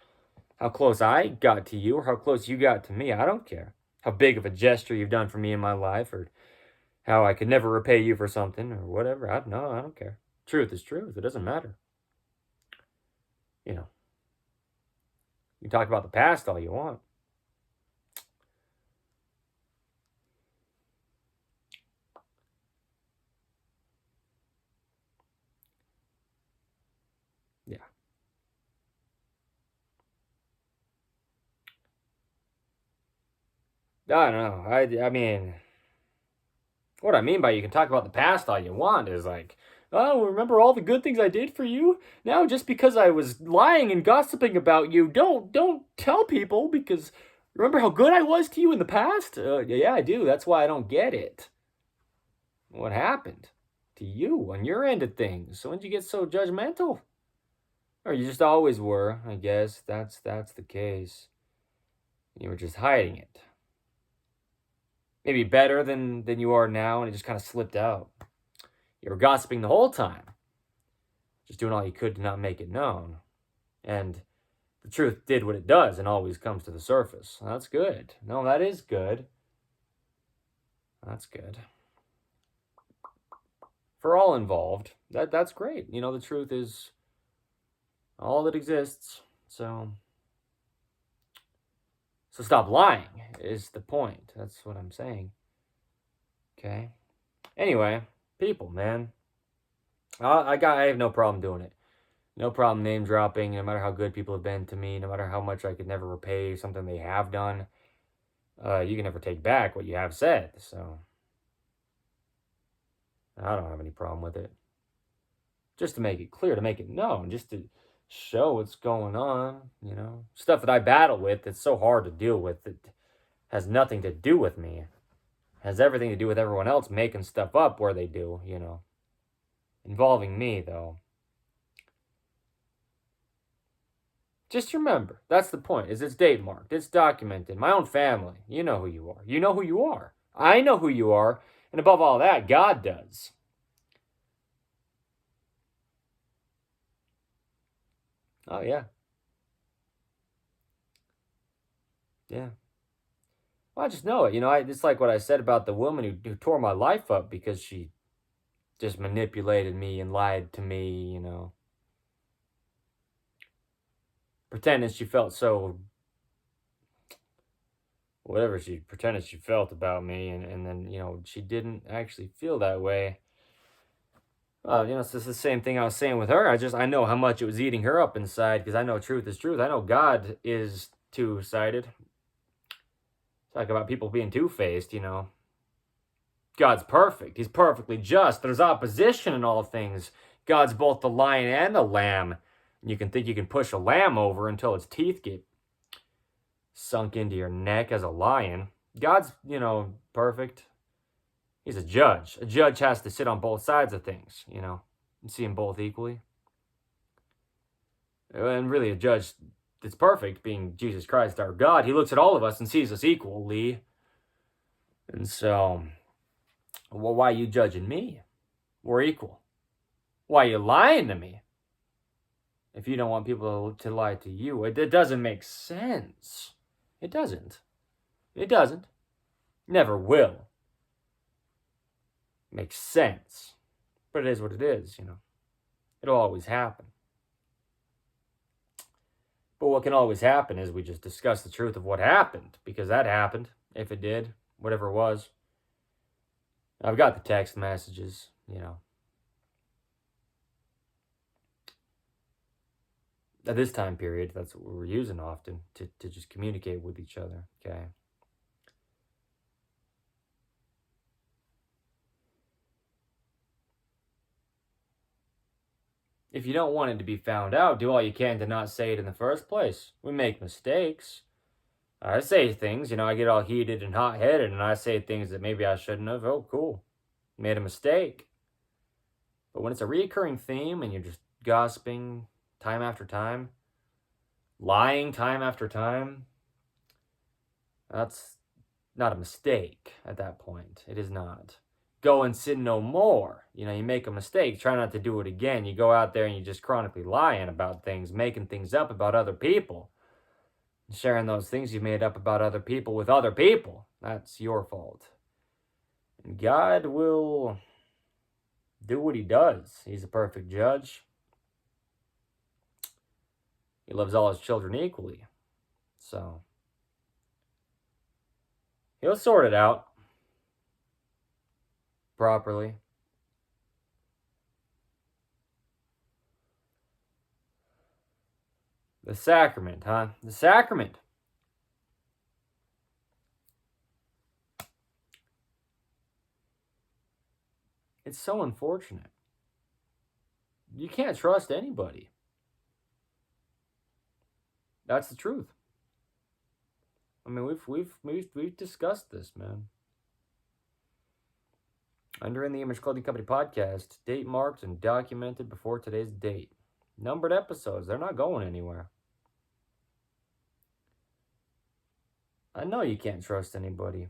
how close I got to you, or how close you got to me. I don't care how big of a gesture you've done for me in my life, or how I could never repay you for something, or whatever. I don't care. Truth is truth. It doesn't matter. You can talk about the past all you want. Yeah. I don't know. I mean, what I mean by you can talk about the past all you want is like, oh, remember all the good things I did for you? Now, just because I was lying and gossiping about you, don't tell people, because remember how good I was to you in the past? Yeah, I do. That's why I don't get it. What happened to you on your end of things? So when did you get so judgmental? Or you just always were, I guess. That's the case. You were just hiding it. Maybe better than you are now, and it just kind of slipped out. You were gossiping the whole time, just doing all you could to not make it known. And the truth did what it does and always comes to the surface. That's good. No, that is good. That's good. For all involved, that's great. The truth is all that exists. So stop lying is the point. That's what I'm saying. Okay. Anyway, people, man. I have no problem doing it. No problem name dropping, no matter how good people have been to me, no matter how much I could never repay something they have done. You can never take back what you have said. So I don't have any problem with it. Just to make it clear, to make it known, just to show what's going on, Stuff that I battle with that's so hard to deal with, that has nothing to do with me. Has everything to do with everyone else making stuff up where they do, Involving me, though. Just remember, that's the point, is it's date marked, it's documented. My own family, you know who you are. You know who you are. I know who you are. And above all that, God does. Oh, yeah. Yeah. Well, I just know it. It's like what I said about the woman who tore my life up because she just manipulated me and lied to me, Pretending she felt so, whatever she pretended she felt about me, and then, she didn't actually feel that way. It's just the same thing I was saying with her. I know how much it was eating her up inside, because I know truth is truth. I know God is two-sided. Talk about people being two-faced, God's perfect. He's perfectly just. There's opposition in all things. God's both the lion and the lamb. You can think you can push a lamb over until its teeth get sunk into your neck as a lion. God's, perfect. He's a judge. A judge has to sit on both sides of things, and see them both equally. And really, a judge that's perfect, being Jesus Christ, our God, he looks at all of us and sees us equally. And so, well, why are you judging me? We're equal. Why are you lying to me? If you don't want people to lie to you, it doesn't make sense. It doesn't. It doesn't. Never will. Makes sense. But it is what it is, It'll always happen. But what can always happen is we just discuss the truth of what happened, because that happened, if it did, whatever it was. I've got the text messages, At this time period, that's what we're using often, to just communicate with each other, okay? If you don't want it to be found out, do all you can to not say it in the first place. We make mistakes. I say things, I get all heated and hot-headed, and I say things that maybe I shouldn't have. Oh, cool. Made a mistake. But when it's a reoccurring theme and you're just gossiping time after time, lying time after time, that's not a mistake at that point. It is not. Go and sin no more. You make a mistake, try not to do it again. You go out there and you just chronically lying about things, making things up about other people, sharing those things you made up about other people with other people. That's your fault. And God will do what he does. He's a perfect judge. He loves all his children equally. So he'll sort it out properly. The sacrament, huh? The sacrament. It's so unfortunate. You can't trust anybody. That's the truth. I mean, we've discussed this, man. Under In the Image Clothing Company podcast, date marked and documented before today's date. Numbered episodes, they're not going anywhere. I know you can't trust anybody,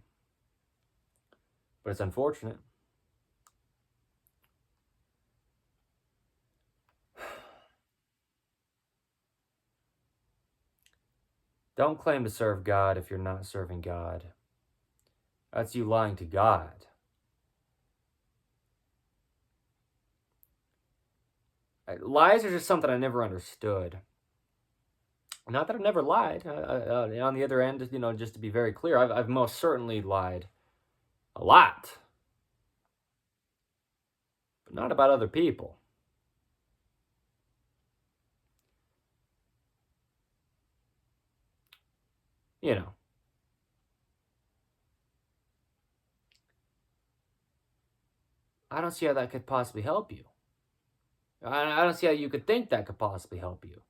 but it's unfortunate. Don't claim to serve God if you're not serving God. That's you lying to God. Lies are just something I never understood. Not that I've never lied. On the other end, just to be very clear, I've most certainly lied a lot, but not about other people. I don't see how that could possibly help you. I don't see how you could think that could possibly help you.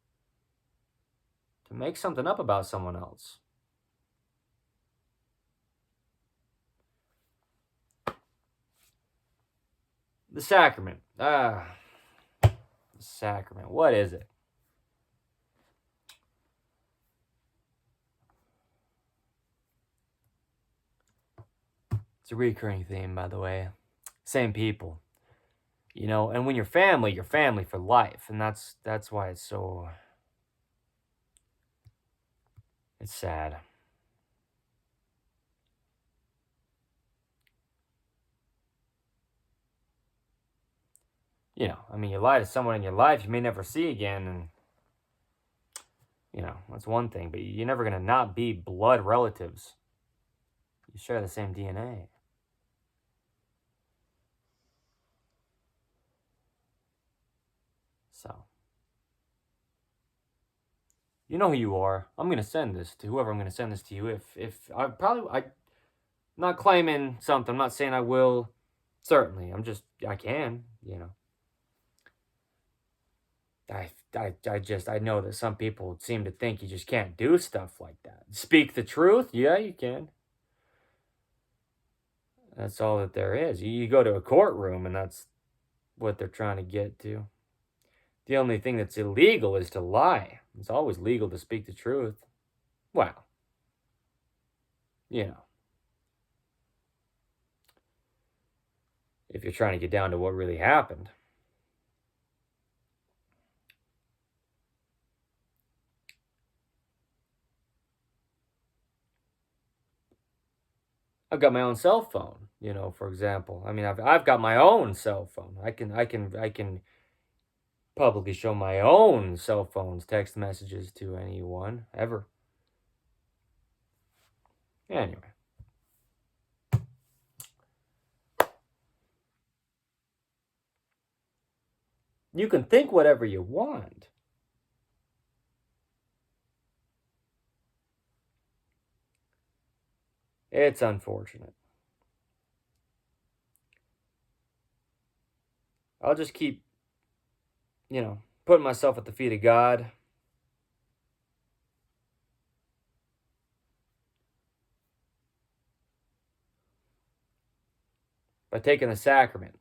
To make something up about someone else. The sacrament. The sacrament. What is it? It's a recurring theme, by the way. Same people. And when you're family for life. And that's why it's so... It's sad. You lie to someone in your life you may never see again, and, that's one thing, but you're never going to not be blood relatives. You share the same DNA. So, you know who you are. I'm going to send this to whoever I'm going to send this to you. If I'm not claiming something. I'm not saying I will. Certainly. I can, I know that some people seem to think you just can't do stuff like that. Speak the truth? Yeah, you can. That's all that there is. You go to a courtroom and that's what they're trying to get to. The only thing that's illegal is to lie. It's always legal to speak the truth. Well, if you're trying to get down to what really happened. I've got my own cell phone, for example. I mean, I've got my own cell phone. I can publicly show my own cell phone's text messages to anyone ever. Anyway. You can think whatever you want. It's unfortunate. I'll just keep, putting myself at the feet of God. by taking the sacrament.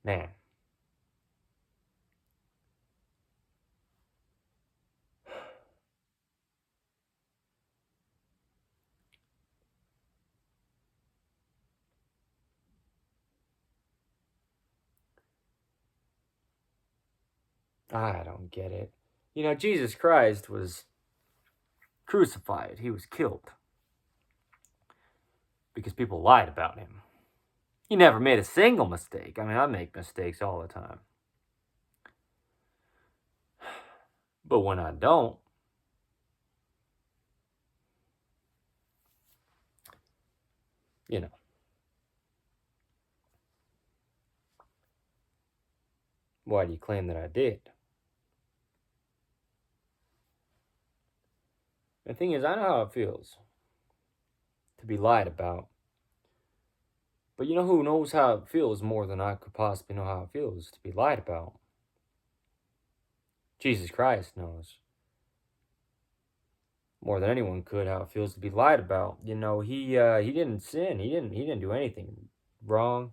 Man. I don't get it. You know, Jesus Christ was crucified. He was killed because people lied about him. He never made a single mistake. I mean, I make mistakes all the time. But when I don't, you know, why do you claim that I did? The thing is, I know how it feels to be lied about. But you know who knows how it feels more than I could possibly know how it feels to be lied about? Jesus Christ knows more than anyone could how it feels to be lied about. You know, he didn't sin. He didn't do anything wrong.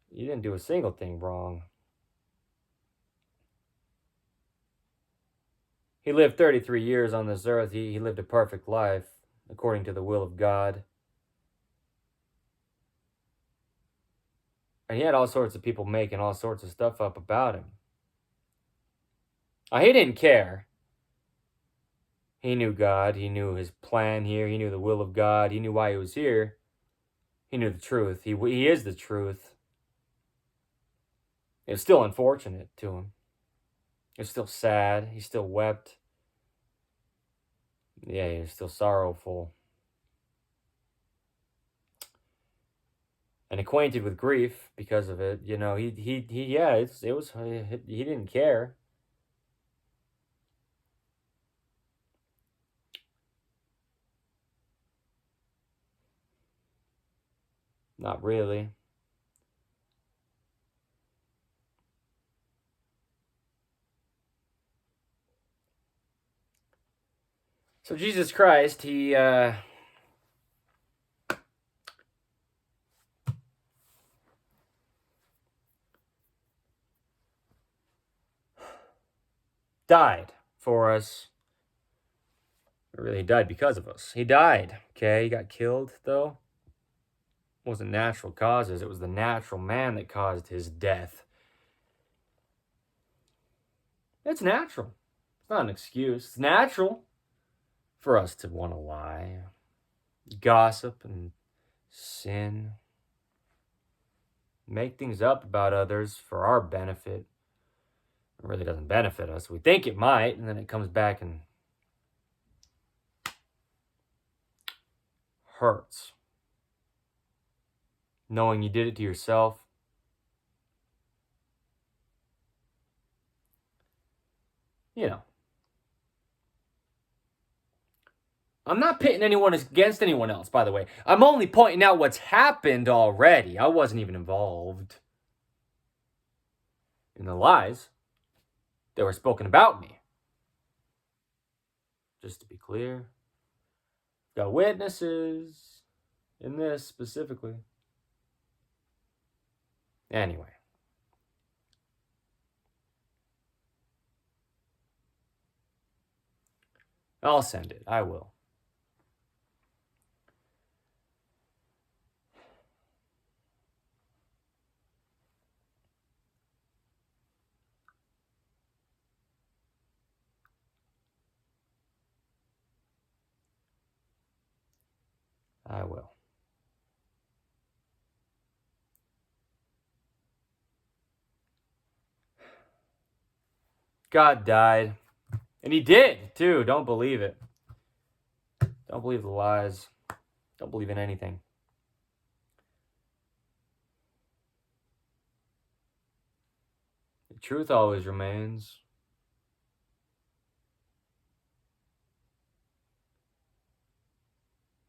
He didn't do a single thing wrong. He lived 33 years on this earth. He lived a perfect life according to the will of God. And he had all sorts of people making all sorts of stuff up about him. He didn't care. He knew God. He knew his plan here. He knew the will of God. He knew why he was here. He knew the truth. He is the truth. It was still unfortunate to him. It was still sad. He still wept. Yeah, he was still sorrowful. And acquainted with grief because of it. You know, he didn't care. Not really. So Jesus Christ, he died for us. Really, he died because of us. He died, okay? He got killed, though. It wasn't natural causes. It was the natural man that caused his death. It's natural. It's not an excuse. It's natural for us to want to lie, gossip, and sin. Make things up about others for our benefit. It really doesn't benefit us. We think it might, and then it comes back and hurts. Knowing you did it to yourself. You know. I'm not pitting anyone against anyone else, by the way. I'm only pointing out what's happened already. I wasn't even involved in the lies that were spoken about me. Just to be clear. Got witnesses in this specifically. Anyway. I'll send it. I will. I will. God died. And he did, too. Don't believe it. Don't believe the lies. Don't believe in anything. The truth always remains.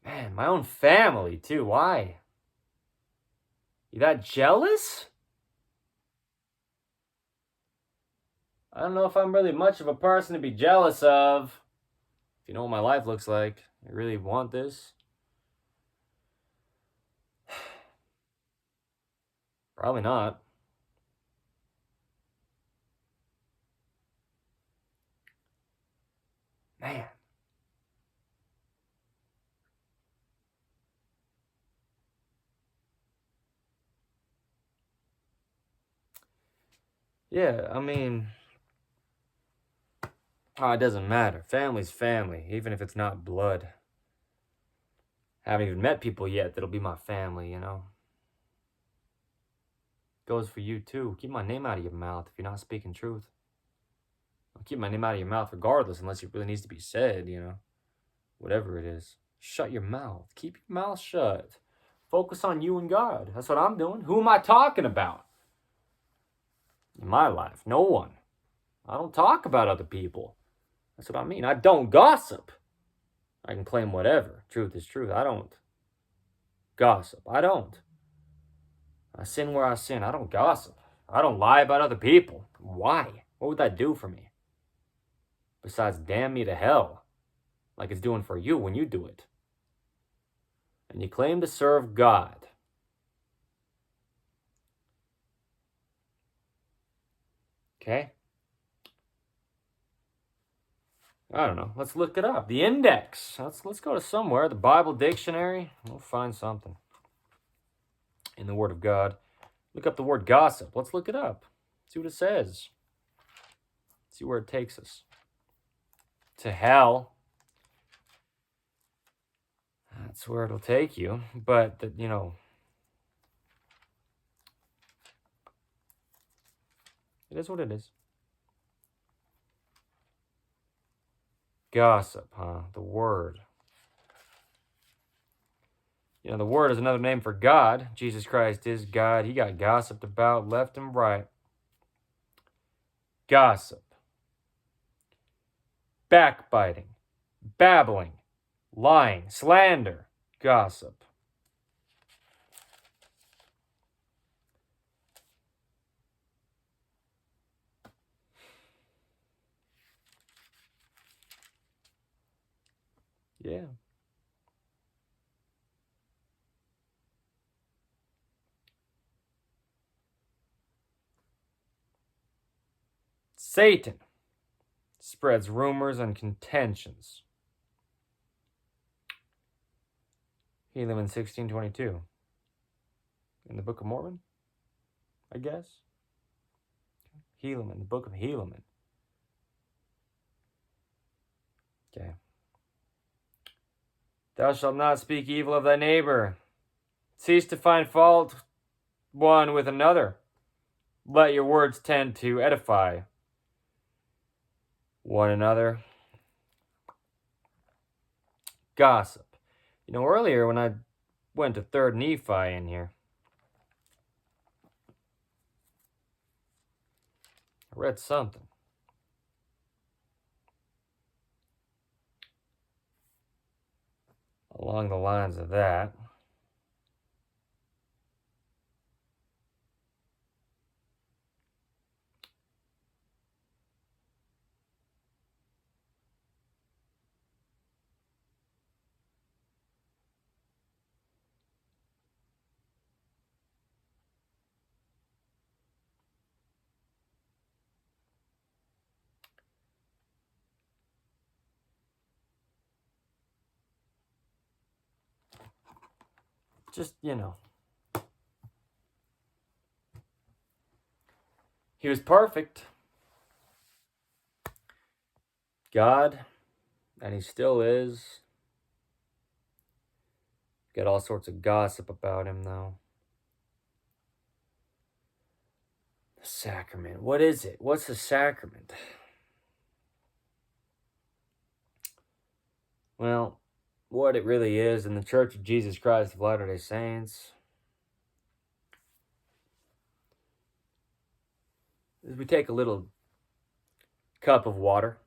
Man, my own family, too. Why? You that jealous? I don't know if I'm really much of a person to be jealous of. If you know what my life looks like, I really want this. Probably not. Man. Yeah, I mean, it doesn't matter. Family's family, even if it's not blood. I haven't even met people yet that'll be my family, you know? Goes for you too. Keep my name out of your mouth if you're not speaking truth. I'll keep my name out of your mouth regardless, unless it really needs to be said, you know? Whatever it is. Shut your mouth. Keep your mouth shut. Focus on you and God. That's what I'm doing. Who am I talking about? In my life, no one. I don't talk about other people. That's what I mean. I don't gossip. I can claim whatever. Truth is truth. I don't gossip. I don't. I sin where I sin. I don't gossip. I don't lie about other people. Why? What would that do for me? Besides damn me to hell, like it's doing for you when you do it. And you claim to serve God. Okay? I don't know. Let's look it up. The index. Let's go to somewhere. The Bible dictionary. We'll find something in the Word of God. Look up the word gossip. Let's look it up. See what it says. See where it takes us. To hell. That's where it'll take you. But, you know, it is what it is. Gossip, huh? The word. You know, the word is another name for God. Jesus Christ is God. He got gossiped about left and right. Gossip. Backbiting. Babbling. Lying. Slander. Gossip. Yeah. Satan spreads rumors and contentions. Helaman 16:22. In the Book of Mormon, I guess. Helaman, the Book of Helaman. Okay. Thou shalt not speak evil of thy neighbor. Cease to find fault one with another. Let your words tend to edify one another. Gossip. You know, earlier when I went to 3rd Nephi in here, I read something along the lines of that. Just, you know. He was perfect. God, and he still is. Got all sorts of gossip about him, though. The sacrament. What is it? What's the sacrament? Well, what it really is in the Church of Jesus Christ of Latter-day Saints is we take a little cup of water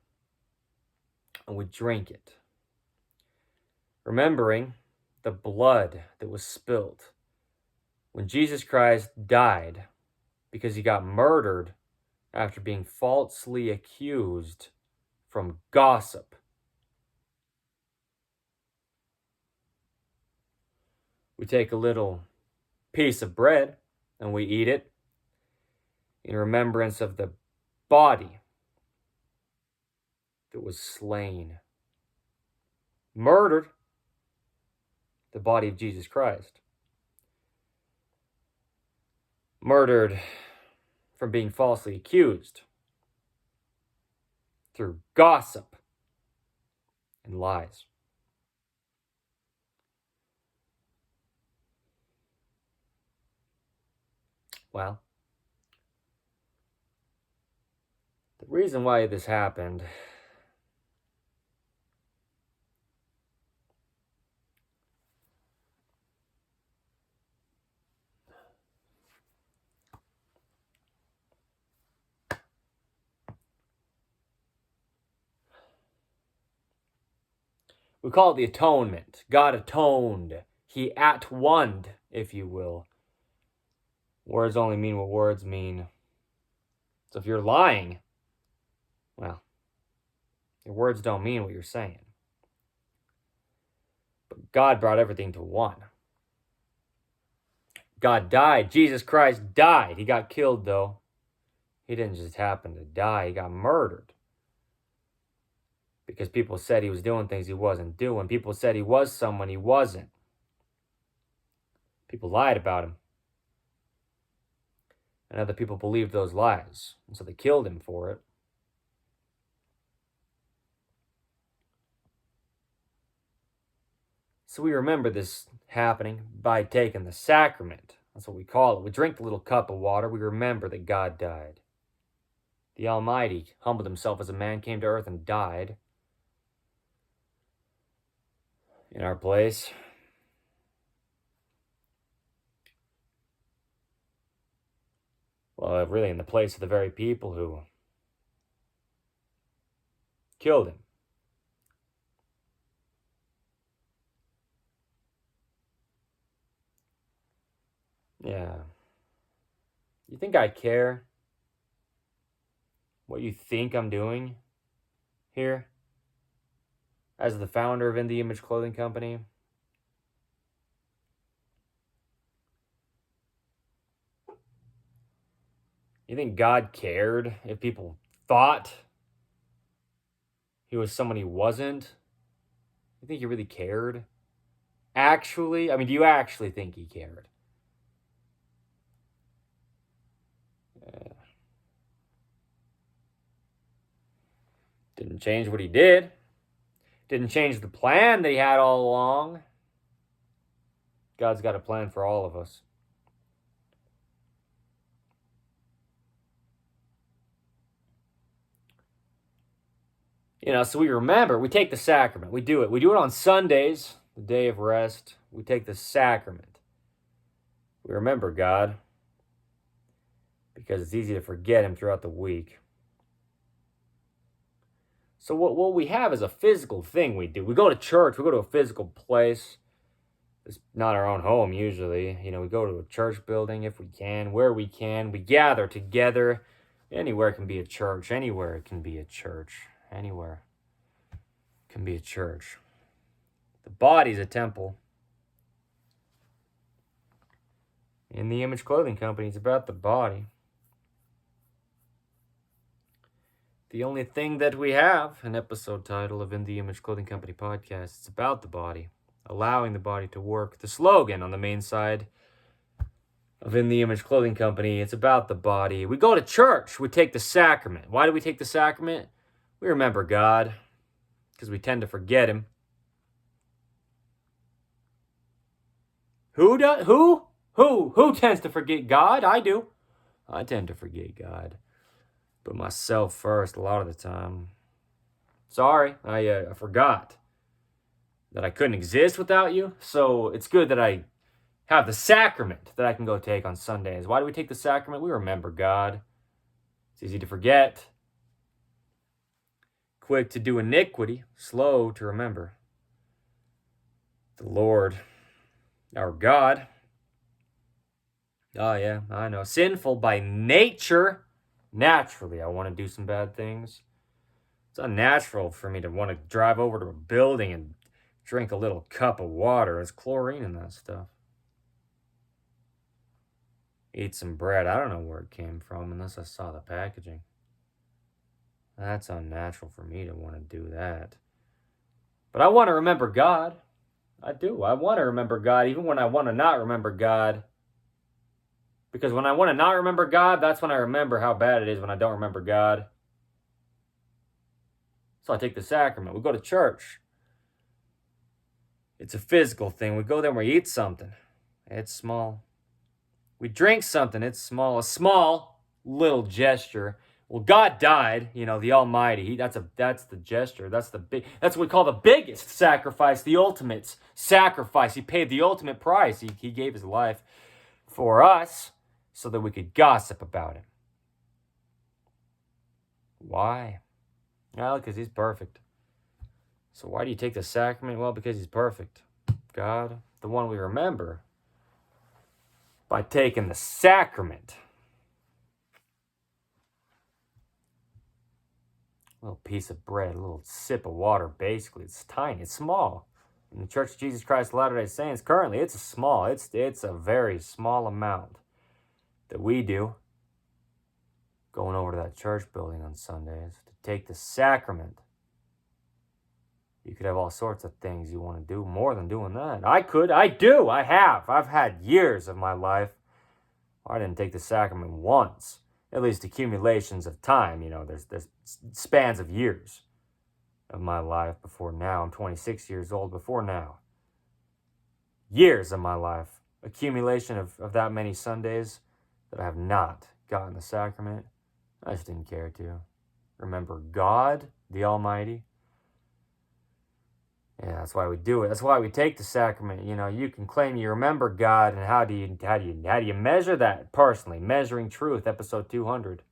and we drink it, remembering the blood that was spilled when Jesus Christ died because he got murdered after being falsely accused from gossip. We take a little piece of bread and we eat it in remembrance of the body that was slain, murdered, the body of Jesus Christ. Murdered from being falsely accused through gossip and lies. Well, the reason why this happened we call it the atonement. God atoned. He at-oned, if you will. Words only mean what words mean. So if you're lying, well, your words don't mean what you're saying. But God brought everything to one. God died. Jesus Christ died. He got killed, though. He didn't just happen to die. He got murdered. Because people said he was doing things he wasn't doing. People said he was someone he wasn't. People lied about him. And other people believed those lies. And so they killed him for it. So we remember this happening by taking the sacrament. That's what we call it. We drink the little cup of water. We remember that God died. The Almighty humbled himself as a man, came to earth and died in our place. Well, really in the place of the very people who killed him. Yeah. You think I care what you think I'm doing here as the founder of In The Image Clothing Company? You think God cared if people thought he was someone he wasn't? You think he really cared? Actually? I mean, do you actually think he cared? Didn't change what he did. Didn't change the plan that he had all along. God's got a plan for all of us. So we remember, we take the sacrament. We do it. We do it on Sundays, the day of rest. We take the sacrament. We remember God because it's easy to forget him throughout the week. So what we have is a physical thing we do. We go to church. We go to a physical place. It's not our own home usually. We go to a church building if we can, where we can. We gather together. Anywhere can be a church. Anywhere can be a church. Anywhere can be a church. The body's a temple. In the Image Clothing Company, it's about the body. The only thing that we have, an episode title of In the Image Clothing Company Podcast, it's about the body, allowing the body to work. The slogan on the main side of In the Image Clothing Company, it's about the body. We go to church, we take the sacrament. Why do we take the sacrament? We remember God, because we tend to forget him. Who does? Who tends to forget God? I do. I tend to forget God. But myself first a lot of the time. Sorry, I forgot that I couldn't exist without you. So it's good that I have the sacrament that I can go take on Sundays. Why do we take the sacrament? We remember God. It's easy to forget. Quick to do iniquity, slow to remember. The Lord, our God. Oh yeah, I know. Sinful by nature. Naturally, I want to do some bad things. It's unnatural for me to want to drive over to a building and drink a little cup of water. There's chlorine in that stuff. Eat some bread. I don't know where it came from unless I saw the packaging. That's unnatural for me to want to do that. But I want to remember God. I do. I want to remember God even when I want to not remember God. Because when I want to not remember God, that's when I remember how bad it is when I don't remember God. So I take the sacrament. We go to church. It's a physical thing. We go there and we eat something. It's small. We drink something. It's small. A small little gesture. Well, God died, the Almighty. That's the gesture. That's what we call the biggest sacrifice, the ultimate sacrifice. He paid the ultimate price. He gave his life for us so that we could gossip about him. Why? Well, because he's perfect. So why do you take the sacrament? Well, because he's perfect. God, the one we remember by taking the sacrament. A little piece of bread, a little sip of water, basically. It's tiny, it's small. In the Church of Jesus Christ of Latter-day Saints, currently, it's a very small amount that we do going over to that church building on Sundays to take the sacrament. You could have all sorts of things you want to do more than doing that. I've had years of my life where I didn't take the sacrament once. At least accumulations of time, there's spans of years of my life before now. I'm 26 years old before now. Years of my life. Accumulation of that many Sundays that I have not gotten the sacrament. I just didn't care to. Remember God, the Almighty. Yeah, that's why we do it. That's why we take the sacrament. You can claim you remember God, and how do you measure that personally? Measuring Truth, episode 200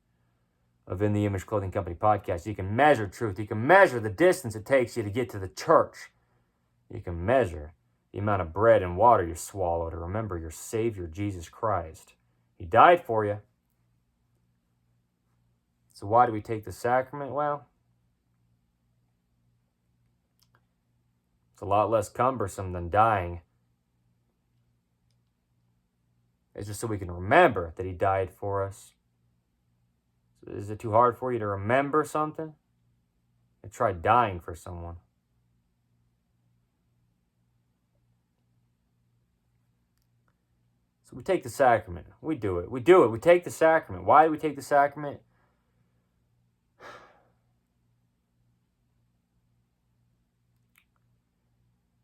of In the Image Clothing Company podcast. You can measure truth. You can measure the distance it takes you to get to the church. You can measure the amount of bread and water you swallow to remember your Savior, Jesus Christ. He died for you. So why do we take the sacrament? Well, it's a lot less cumbersome than dying. It's just so we can remember that he died for us. So is it too hard for you to remember something? And try dying for someone. So we take the sacrament. We do it. We take the sacrament. Why do we take the sacrament?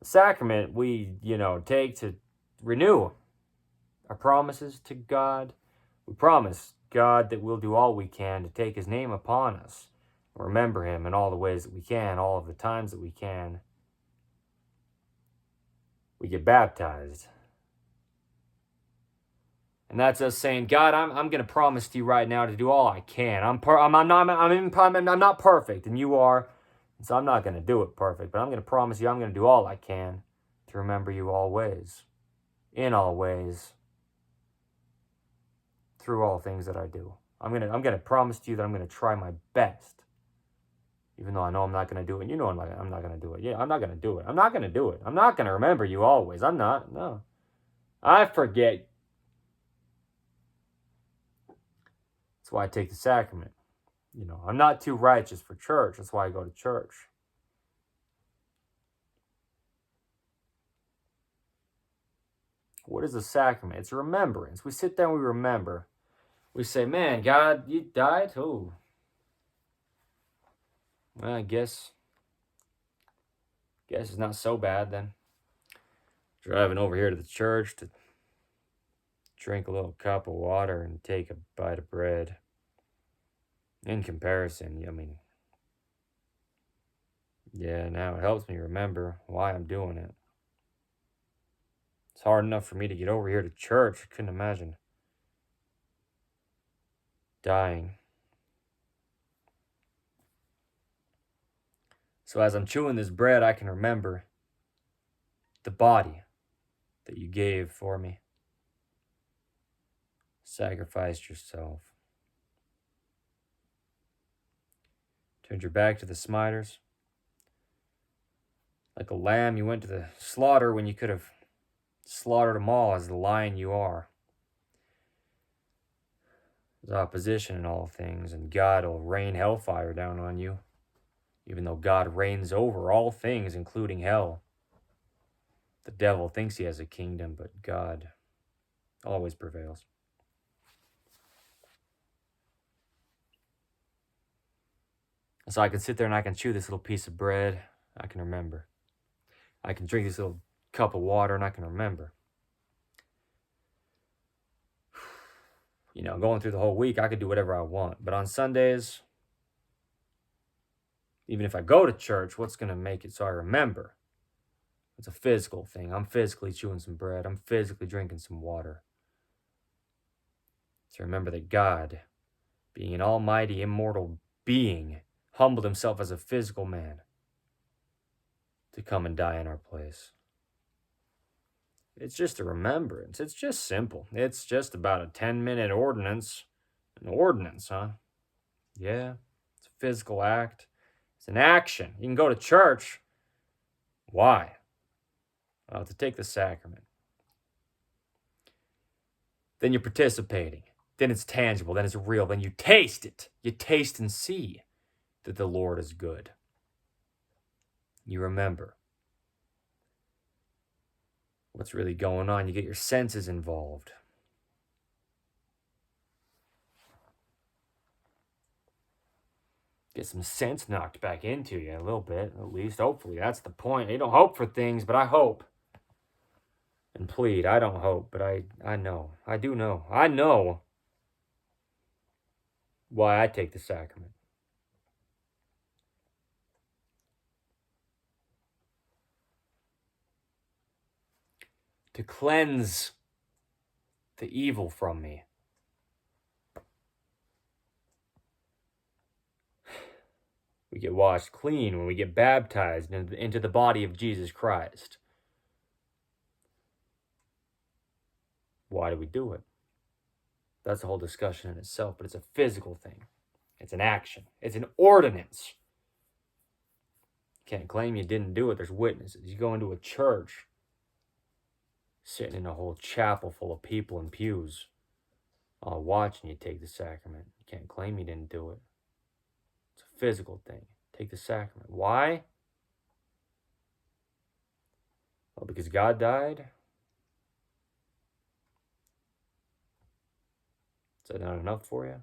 The sacrament we, take to renew our promises to God. We promise God that we'll do all we can to take his name upon us. Remember him in all the ways that we can, all of the times that we can. We get baptized. And that's us saying, God, I'm going to promise to you right now to do all I can. I'm not perfect, and you are. So I'm not going to do it perfect, but I'm going to promise you I'm going to do all I can to remember you always, in all ways, through all things that I do. I'm going to promise to you that I'm going to try my best, even though I know I'm not going to do it. You know I'm not going to do it. Yeah, I'm not going to do it. I'm not going to do it. I'm not going to remember you always. I'm not. No. I forget. That's why I take the sacrament. I'm not too righteous for church. That's why I go to church. What is a sacrament? It's a remembrance. We sit there and we remember. We say, man, God, you died? Oh. Well, I guess it's not so bad then. Driving over here to the church to drink a little cup of water and take a bite of bread. In comparison, yeah, now it helps me remember why I'm doing it. It's hard enough for me to get over here to church. I couldn't imagine dying. So as I'm chewing this bread, I can remember the body that you gave for me. Sacrificed yourself. Turned your back to the smiters. Like a lamb, you went to the slaughter when you could have slaughtered them all as the lion you are. There's opposition in all things, and God will rain hellfire down on you, even though God reigns over all things, including hell. The devil thinks he has a kingdom, but God always prevails. So I can sit there and I can chew this little piece of bread. I can remember. I can drink this little cup of water and I can remember. You know, going through the whole week, I could do whatever I want. But on Sundays, even if I go to church, what's going to make it so I remember? It's a physical thing. I'm physically chewing some bread. I'm physically drinking some water. To remember that God, being an almighty, immortal being, humbled himself as a physical man to come and die in our place. It's just a remembrance. It's just simple. It's just about a 10-minute ordinance. An ordinance, huh? Yeah, it's a physical act. It's an action. You can go to church. Why? Well, to take the sacrament. Then you're participating. Then it's tangible. Then it's real. Then you taste it. You taste and see that the Lord is good. You remember what's really going on. You get your senses involved. Get some sense knocked back into you a little bit, at least. Hopefully, that's the point. You don't hope for things, but I hope. And plead, I don't hope, but I know. I do know. I know why I take the sacrament. To cleanse the evil from me. We get washed clean when we get baptized into the body of Jesus Christ. Why do we do it? That's a whole discussion in itself, but it's a physical thing. It's an action. It's an ordinance. Can't claim you didn't do it. There's witnesses. You go into a church, sitting in a whole chapel full of people in pews, all watching you take the sacrament. You can't claim you didn't do it. It's a physical thing. Take the sacrament. Why? Well, because God died. Is that not enough for you?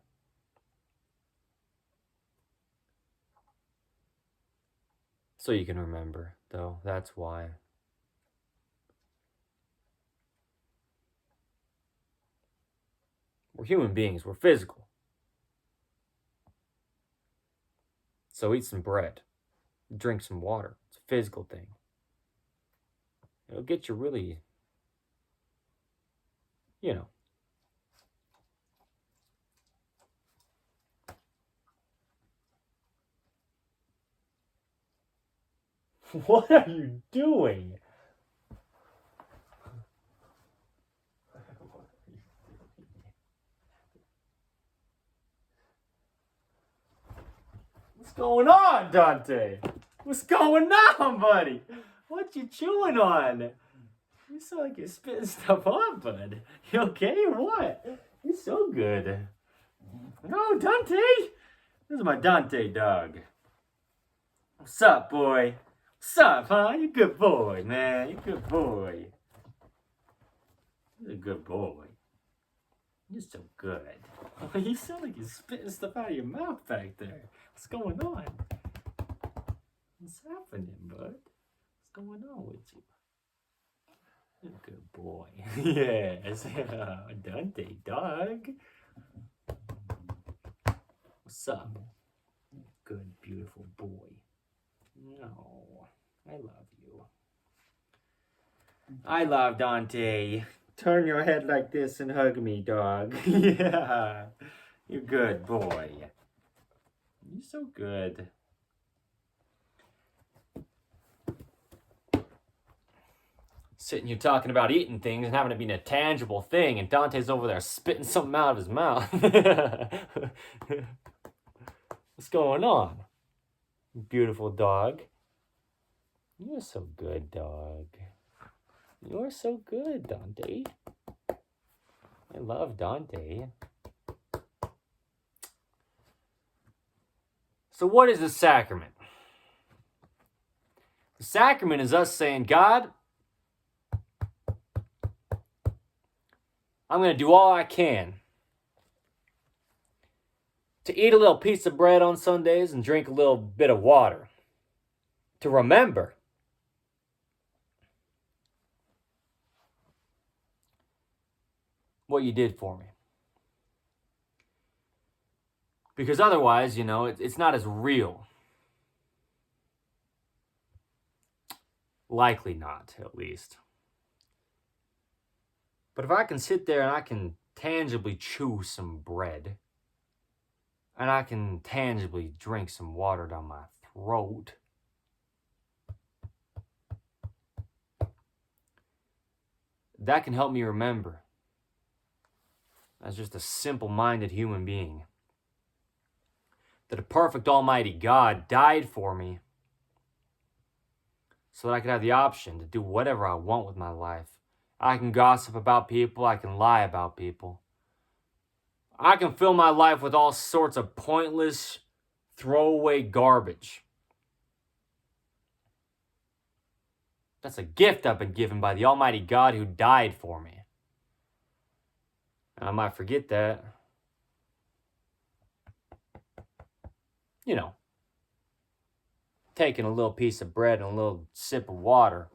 So you can remember, though. That's why. We're human beings. We're physical. So eat some bread. Drink some water. It's a physical thing. It'll get you really, you know. What are you doing? What's going on, Dante? What's going on, buddy? What you chewing on? You sound like you're spitting stuff up, bud. You okay or what? You're so good. No, Dante! This is my Dante dog. What's up, boy? What's up, huh? You good boy, man. You good boy. You're a good boy. You're so good. Oh, you sound like you're spitting stuff out of your mouth back there. What's going on? What's happening, bud? What's going on with you? You're a good boy. Yes. Dante, dog. What's up? Good, beautiful boy. No, I love you. I love Dante. Turn your head like this and hug me, dog. Yeah. You're good, boy. You're so good. Sitting here talking about eating things and having it be a tangible thing, and Dante's over there spitting something out of his mouth. What's going on? Beautiful dog. You're so good, dog. You're so good, Dante. I love Dante. So what is the sacrament? The sacrament is us saying, God, I'm going to do all I can to eat a little piece of bread on Sundays and drink a little bit of water. To remember what you did for me. Because otherwise, it's not as real. Likely not, at least. But if I can sit there and I can tangibly chew some bread, and I can tangibly drink some water down my throat, that can help me remember, as just a simple-minded human being, that a perfect almighty God died for me so that I could have the option to do whatever I want with my life. I can gossip about people, I can lie about people. I can fill my life with all sorts of pointless, throwaway garbage. That's a gift I've been given by the almighty God who died for me. And I might forget that. Taking a little piece of bread and a little sip of water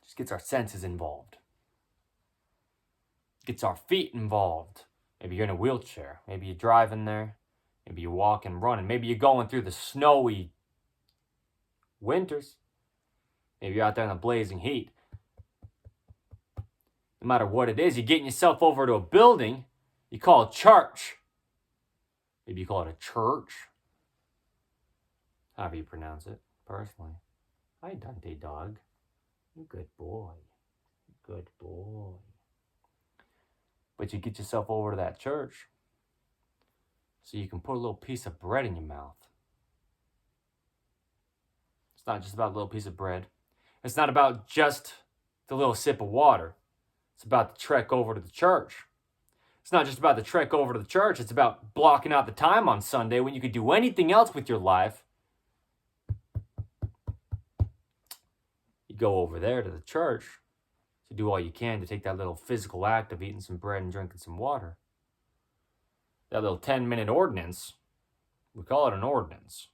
just gets our senses involved. Gets our feet involved. Maybe you're in a wheelchair. Maybe you're driving there. Maybe you're walking, running. Maybe you're going through the snowy winters. Maybe you're out there in the blazing heat. No matter what it is, you're getting yourself over to a building you call a church. Maybe you call it a church. However you pronounce it, personally. Hi, Dante dog. You good boy. Good boy. But you get yourself over to that church so you can put a little piece of bread in your mouth. It's not just about a little piece of bread. It's not about just the little sip of water. It's about the trek over to the church. It's not just about the trek over to the church. It's about blocking out the time on Sunday when you could do anything else with your life. You go over there to the church to do all you can to take that little physical act of eating some bread and drinking some water. That little 10-minute ordinance, we call it an ordinance,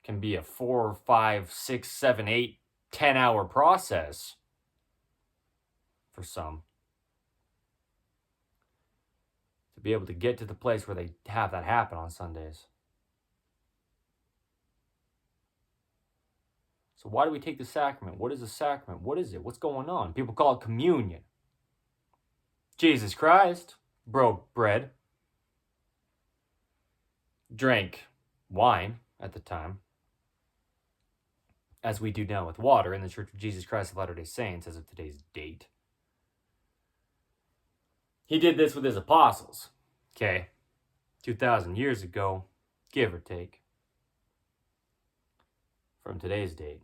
can be a 4, 5, 6, 7, 8, 10-hour process for some. To be able to get to the place where they have that happen on Sundays. So why do we take the sacrament? What is a sacrament? What is it? What's going on? People call it communion. Jesus Christ broke bread, drank wine at the time, as we do now with water in the Church of Jesus Christ of Latter-day Saints as of today's date. He did this with his apostles, 2,000 years ago, give or take, from today's date.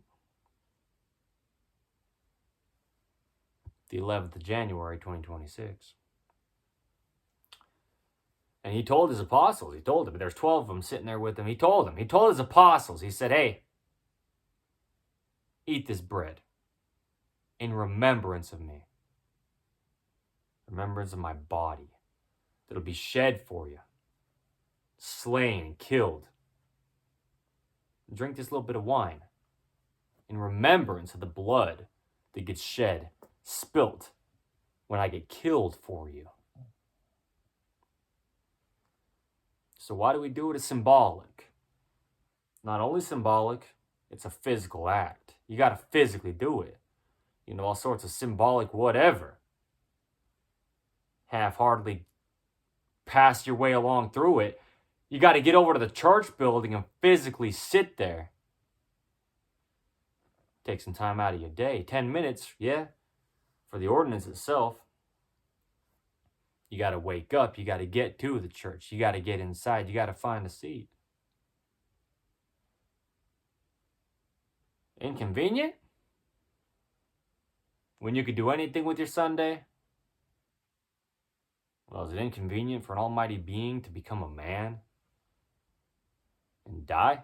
The 11th of January, 2026. And he told his apostles, there's 12 of them sitting there with him. He told his apostles, he said, hey, eat this bread in remembrance of me. Remembrance of my body that'll be shed for you, slain and killed. And drink this little bit of wine in remembrance of the blood that gets shed, spilt when I get killed for you. So why do we do it? It's symbolic. Not only symbolic, it's a physical act. You got to physically do it. All sorts of symbolic whatever. Half-heartedly pass your way along through it. You got to get over to the church building and physically sit there. Take some time out of your day. 10 minutes, yeah, for the ordinance itself. You got to wake up. You got to get to the church. You got to get inside. You got to find a seat. Inconvenient? When you could do anything with your Sunday? Well, is it inconvenient for an almighty being to become a man and die?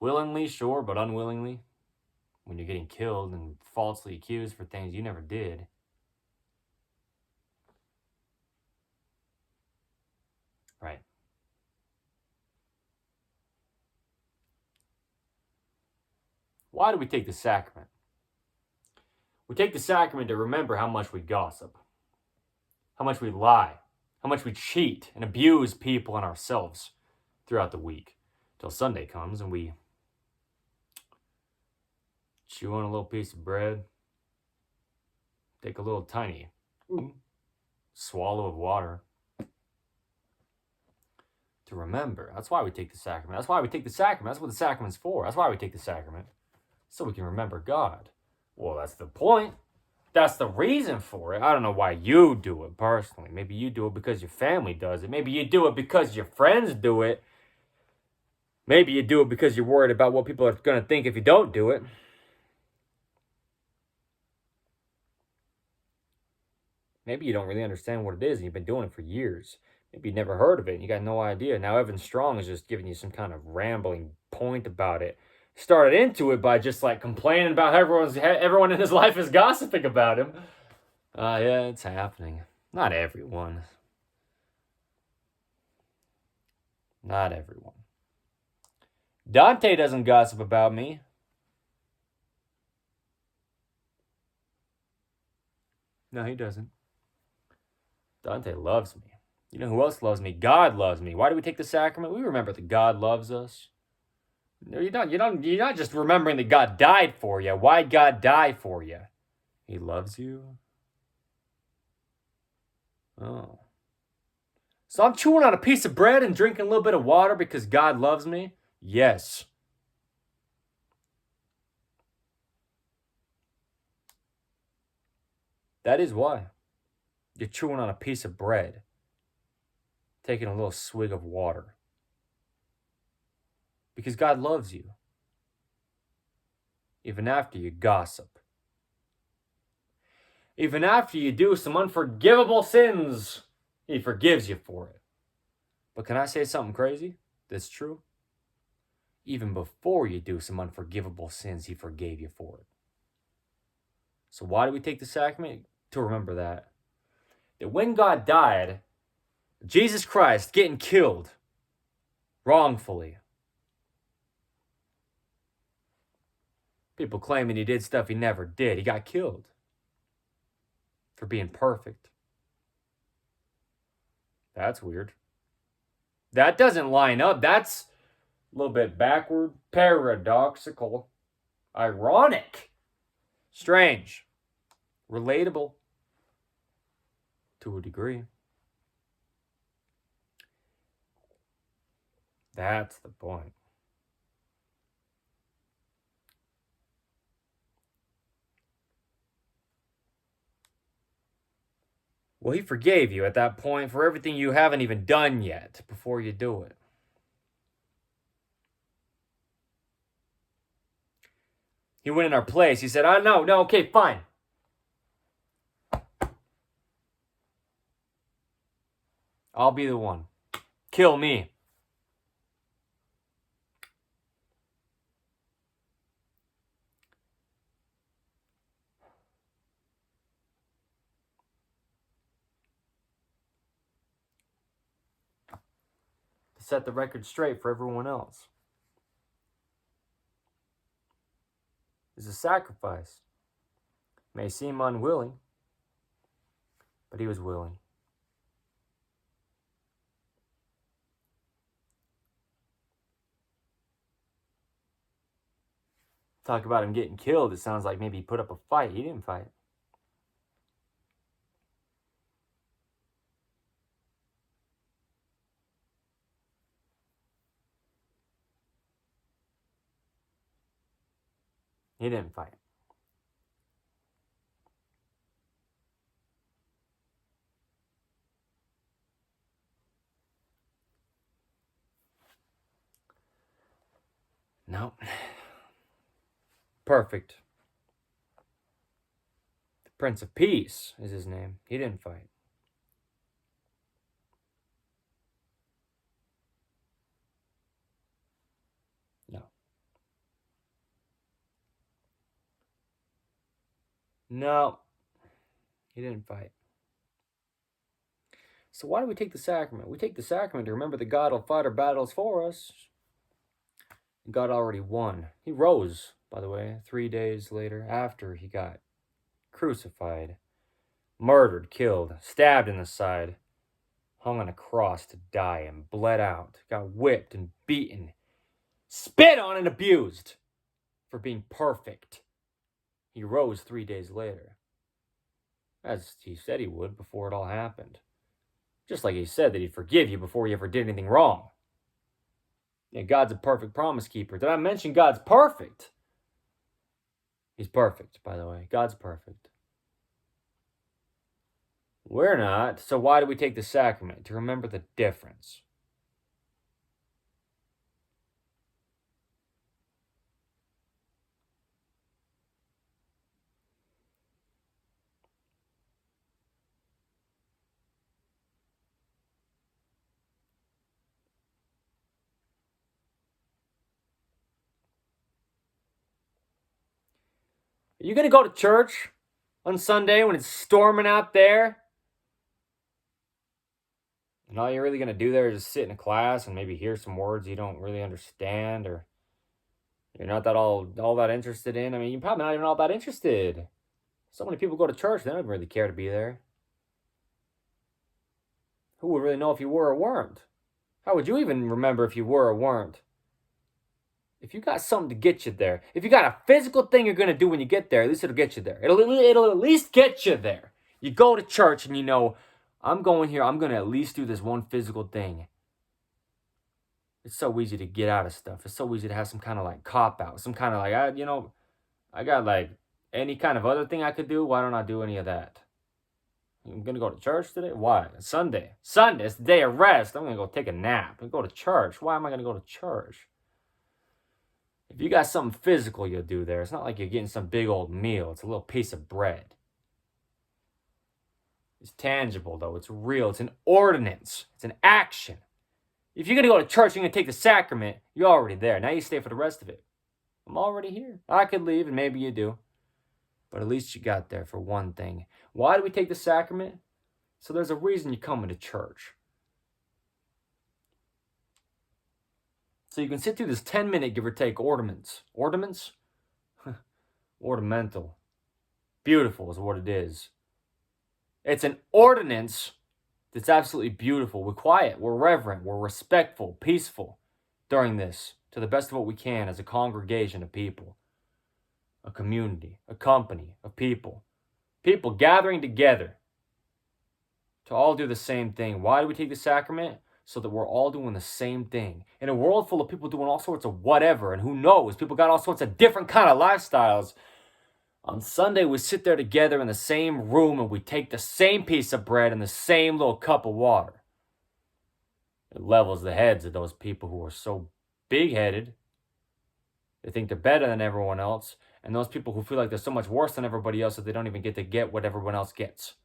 Willingly, sure, but unwillingly. When you're getting killed and falsely accused for things you never did. Right. Why do we take the sacrament? We take the sacrament to remember how much we gossip, how much we lie, how much we cheat and abuse people and ourselves throughout the week. Till Sunday comes and we chew on a little piece of bread, take a little tiny swallow of water to remember. That's why we take the sacrament. That's why we take the sacrament. That's what the sacrament's for. That's why we take the sacrament. So we can remember God. Well, that's the point. That's the reason for it. I don't know why you do it personally. Maybe you do it because your family does it. Maybe you do it because your friends do it. Maybe you do it because you're worried about what people are going to think if you don't do it. Maybe you don't really understand what it is and you've been doing it for years. Maybe you never heard of it and you got no idea. Now Evan Strong is just giving you some kind of rambling point about it. Started into it by just like complaining about everyone in his life is gossiping about him. Yeah, it's happening. Not everyone. Not everyone. Dante doesn't gossip about me. No, he doesn't. Dante loves me. You know who else loves me? God loves me. Why do we take the sacrament? We remember that God loves us. No, you're not just remembering that God died for you. Why'd God die for you? He loves you. Oh. So I'm chewing on a piece of bread and drinking a little bit of water because God loves me? Yes. That is why. You're chewing on a piece of bread, taking a little swig of water. Because God loves you. Even after you gossip. Even after you do some unforgivable sins, He forgives you for it. But can I say something crazy that's true? Even before you do some unforgivable sins, He forgave you for it. So why do we take the sacrament? To remember that. That when God died, Jesus Christ getting killed wrongfully. People claiming He did stuff He never did. He got killed for being perfect. That's weird. That doesn't line up. That's a little bit backward, paradoxical, ironic, strange, relatable to a degree. That's the point. Well, He forgave you at that point for everything you haven't even done yet before you do it. He went in our place. He said, no, okay, fine. I'll be the one. Kill me. To set the record straight for everyone else. Is a sacrifice. May seem unwilling, but He was willing. Talk about Him getting killed. It sounds like maybe He put up a fight. He didn't fight. He didn't fight. No. Perfect. The Prince of Peace is his name. He didn't fight. No. No. He didn't fight. So why do we take the sacrament? We take the sacrament to remember that God will fight our battles for us. God already won. He rose, by the way, 3 days later after he got crucified, murdered, killed, stabbed in the side, hung on a cross to die and bled out, got whipped and beaten, spit on and abused for being perfect. He rose 3 days later, as he said he would before it all happened. Just like he said that he'd forgive you before you ever did anything wrong. Yeah, God's a perfect promise keeper. Did I mention God's perfect? He's perfect, by the way. God's perfect. We're not, so why do we take the sacrament? To remember the difference. Are you going to go to church on Sunday when it's storming out there? And all you're really going to do there is just sit in a class and maybe hear some words you don't really understand, or you're not that all that interested in. I mean, you're probably not even all that interested. So many people go to church, they don't really care to be there. Who would really know if you were or weren't? How would you even remember if you were or weren't? If you got something to get you there, if you got a physical thing you're going to do when you get there, at least it'll get you there. It'll at least get you there. You go to church and you know, I'm going here, I'm going to at least do this one physical thing. It's so easy to get out of stuff. It's so easy to have some kind of like cop out, some kind of like, I got like any kind of other thing I could do. Why don't I do any of that? I'm going to go to church today? Why? It's Sunday. Sunday, it's the day of rest. I'm going to go take a nap and go to church. Why am I going to go to church? If you got something physical you'll do there, it's not like you're getting some big old meal. It's a little piece of bread. It's tangible, though. It's real. It's an ordinance. It's an action. If you're going to go to church, you're going to take the sacrament, you're already there. Now you stay for the rest of it. I'm already here. I could leave, and maybe you do. But at least you got there for one thing. Why do we take the sacrament? So there's a reason you're coming to church. So you can sit through this 10-minute, give or take, ordinance. Ordinance? Ornamental. Beautiful is what it is. It's an ordinance that's absolutely beautiful. We're quiet, we're reverent, we're respectful, peaceful during this to the best of what we can as a congregation of people, a community, a company of people. People gathering together to all do the same thing. Why do we take the sacrament? So that we're all doing the same thing. In a world full of people doing all sorts of whatever, and who knows, people got all sorts of different kind of lifestyles. On Sunday, we sit there together in the same room and we take the same piece of bread and the same little cup of water. It levels the heads of those people who are so big-headed. They think they're better than everyone else. And those people who feel like they're so much worse than everybody else that they don't even get to get what everyone else gets.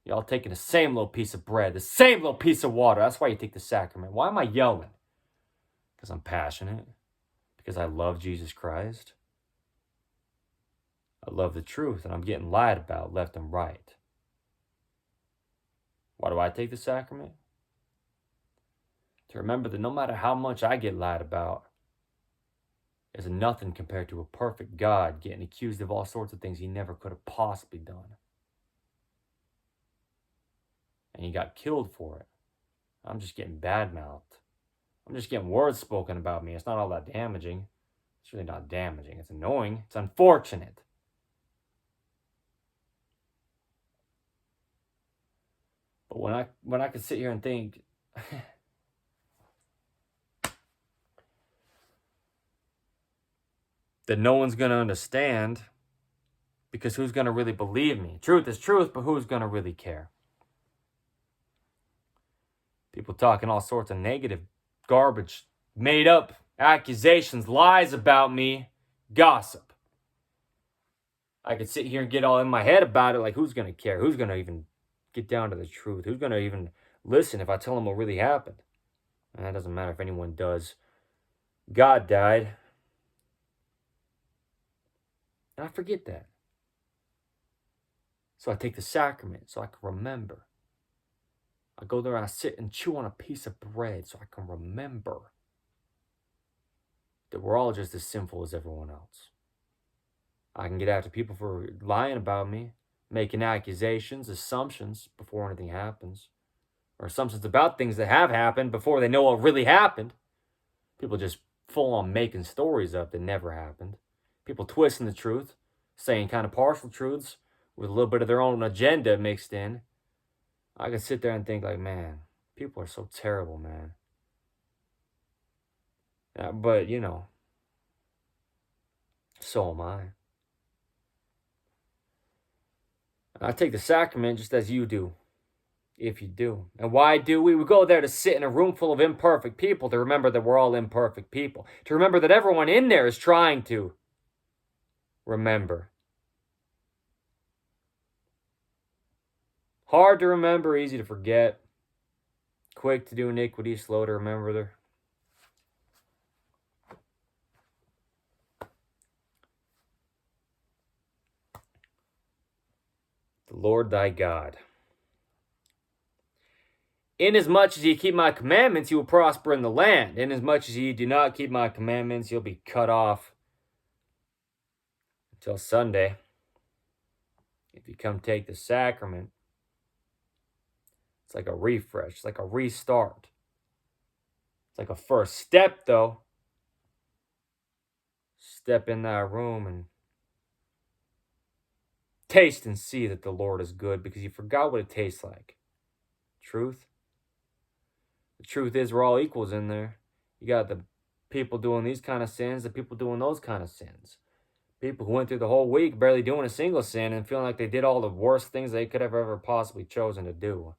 Y'all taking the same little piece of bread, the same little piece of water. That's why you take the sacrament. Why am I yelling? Because I'm passionate. Because I love Jesus Christ. I love the truth, and I'm getting lied about left and right. Why do I take the sacrament? To remember that no matter how much I get lied about, is nothing compared to a perfect God getting accused of all sorts of things he never could have possibly done. And he got killed for it. I'm just getting bad-mouthed. I'm just getting words spoken about me. It's not all that damaging. It's really not damaging. It's annoying. It's unfortunate. But when I could sit here and think, that no one's going to understand, because who's going to really believe me? Truth is truth, but who's going to really care? People talking all sorts of negative garbage, made up accusations, lies about me, gossip. I could sit here and get all in my head about it, like who's going to care? Who's going to even get down to the truth? Who's going to even listen if I tell them what really happened? And that doesn't matter if anyone does. God died. And I forget that. So I take the sacrament so I can remember. I go there and I sit and chew on a piece of bread so I can remember that we're all just as sinful as everyone else. I can get after people for lying about me, making accusations, assumptions before anything happens, or assumptions about things that have happened before they know what really happened. People just full on making stories up that never happened. People twisting the truth, saying kind of partial truths with a little bit of their own agenda mixed in. I can sit there and think like, man, people are so terrible, man. But, you know, so am I. I take the sacrament just as you do, if you do. And why do we? We go there to sit in a room full of imperfect people, to remember that we're all imperfect people, to remember that everyone in there is trying to remember. Hard to remember, easy to forget. Quick to do iniquity, slow to remember there. The Lord thy God. Inasmuch as ye keep my commandments, you will prosper in the land. Inasmuch as ye do not keep my commandments, you'll be cut off until Sunday. If you come take the sacrament, it's like a refresh. It's like a restart. It's like a first step, though. Step in that room and taste and see that the Lord is good, because you forgot what it tastes like. Truth. The truth is we're all equals in there. You got the people doing these kind of sins, the people doing those kind of sins. People who went through the whole week barely doing a single sin and feeling like they did all the worst things they could have ever possibly chosen to do.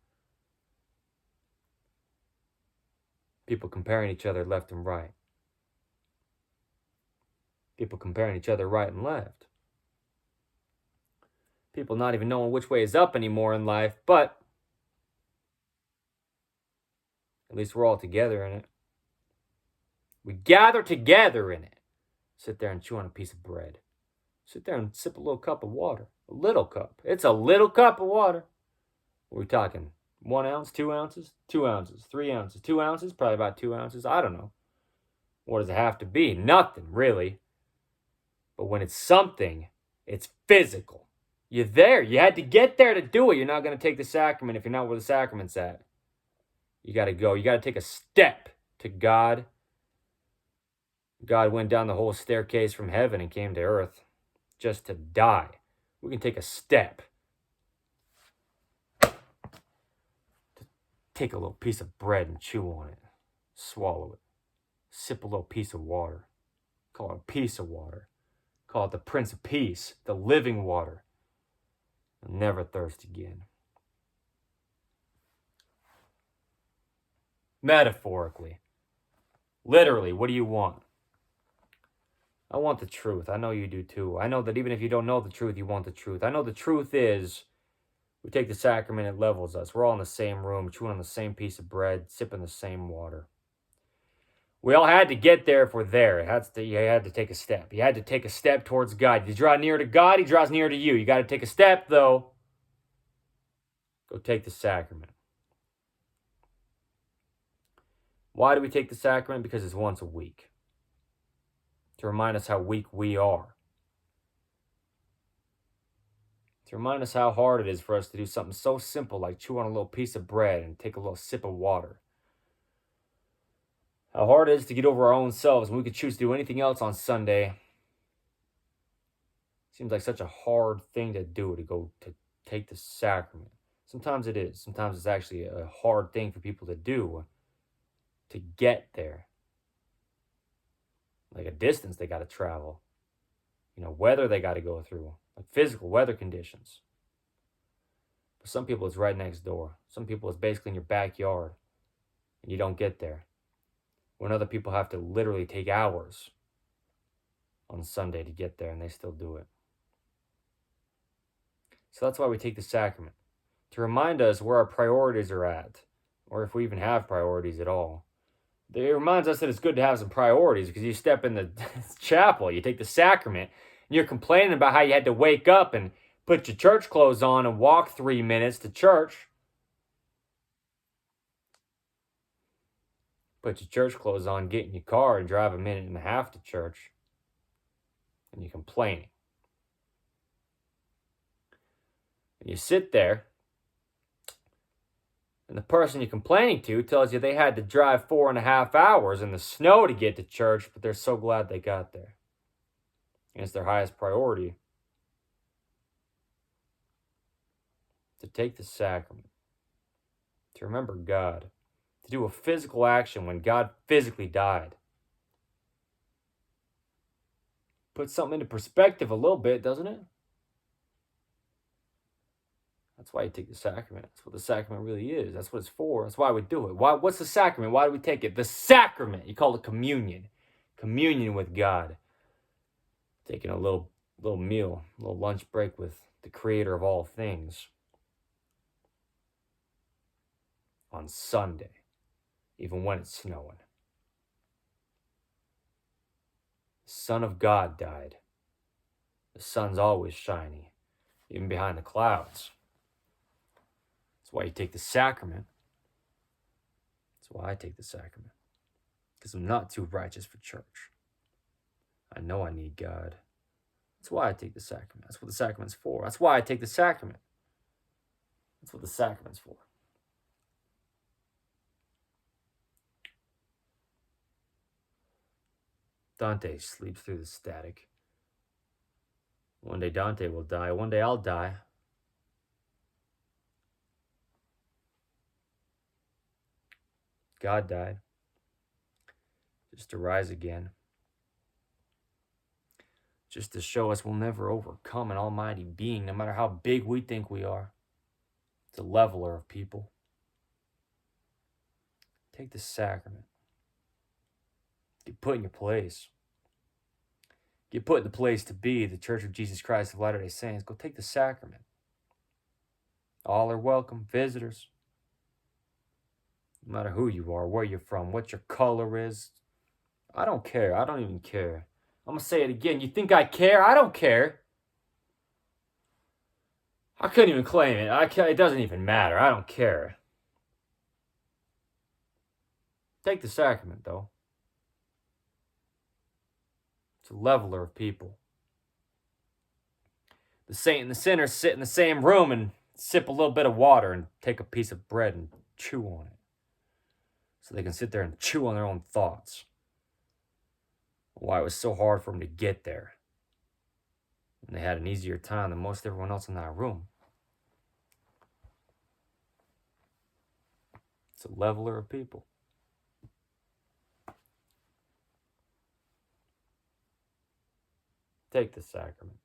People comparing each other left and right. People comparing each other right and left. People not even knowing which way is up anymore in life, but at least we're all together in it. We gather together in it. Sit there and chew on a piece of bread. Sit there and sip a little cup of water. A little cup. It's a little cup of water. What are we talking? 1 ounce, 2 ounces, 2 ounces, 3 ounces, 2 ounces, probably about 2 ounces. I don't know. What does it have to be? Nothing, really. But when it's something, it's physical. You're there. You had to get there to do it. You're not going to take the sacrament if you're not where the sacrament's at. You got to go. You got to take a step to God. God went down the whole staircase from heaven and came to earth just to die. We can take a step. Take a little piece of bread and chew on it. Swallow it. Sip a little piece of water. Call it a piece of water. Call it the Prince of Peace, the living water. You'll never thirst again. Metaphorically. Literally, what do you want? I want the truth. I know you do too. I know that even if you don't know the truth, you want the truth. I know the truth is, we take the sacrament, it levels us. We're all in the same room, chewing on the same piece of bread, sipping the same water. We all had to get there if we're there. You had to take a step. You had to take a step towards God. You draw near to God, He draws near to you. You got to take a step, though. Go take the sacrament. Why do we take the sacrament? Because it's once a week. To remind us how weak we are. To remind us how hard it is for us to do something so simple like chew on a little piece of bread and take a little sip of water. How hard it is to get over our own selves when we could choose to do anything else on Sunday. Seems like such a hard thing to do, to go to take the sacrament. Sometimes it is. Sometimes it's actually a hard thing for people to do to get there. Like a distance they got to travel. Weather they got to go through. Like physical weather conditions. For some people, it's right next door. Some people, it's basically in your backyard. And you don't get there. when other people have to literally take hours on Sunday to get there, and they still do it. So that's why we take the sacrament, to remind us where our priorities are at, or if we even have priorities at all. It reminds us that it's good to have some priorities, because you step in the chapel, you take the sacrament, and you're complaining about how you had to wake up and put your church clothes on and walk 3 minutes to church. Put your church clothes on, get in your car, and drive 1.5 minutes to church. And you're complaining. And you sit there, and the person you're complaining to tells you they had to drive 4.5 hours in the snow to get to church, but they're so glad they got there. And it's their highest priority to take the sacrament, to remember God, to do a physical action when God physically died. Puts something into perspective a little bit, doesn't it? That's why you take the sacrament. That's what the sacrament really is. That's what it's for. That's why we do it. What's the sacrament? Why do we take it? The sacrament. You call it communion. Communion with God. Taking a little meal, a little lunch break with the creator of all things. On Sunday, even when it's snowing. The Son of God died. The sun's always shining, even behind the clouds. That's why you take the sacrament. That's why I take the sacrament. Because I'm not too righteous for church. I know I need God. That's why I take the sacrament. That's what the sacrament's for. That's why I take the sacrament. That's what the sacrament's for. Dante sleeps through the static. One day Dante will die. One day I'll die. God died just to rise again. Just to show us we'll never overcome an almighty being, no matter how big we think we are. It's a leveler of people. Take the sacrament. Get put in your place. Get put in the place to be the Church of Jesus Christ of Latter-day Saints. Go take the sacrament. All are welcome, visitors. No matter who you are, where you're from, what your color is. I don't care. I don't even care. I'm going to say it again. You think I care? I don't care. I couldn't even claim it. It doesn't even matter. I don't care. Take the sacrament, though. It's a leveler of people. The saint and the sinner sit in the same room and sip a little bit of water and take a piece of bread and chew on it. So they can sit there and chew on their own thoughts. Why it was so hard for them to get there. And they had an easier time than most everyone else in that room. It's a leveler of people. Take the sacrament.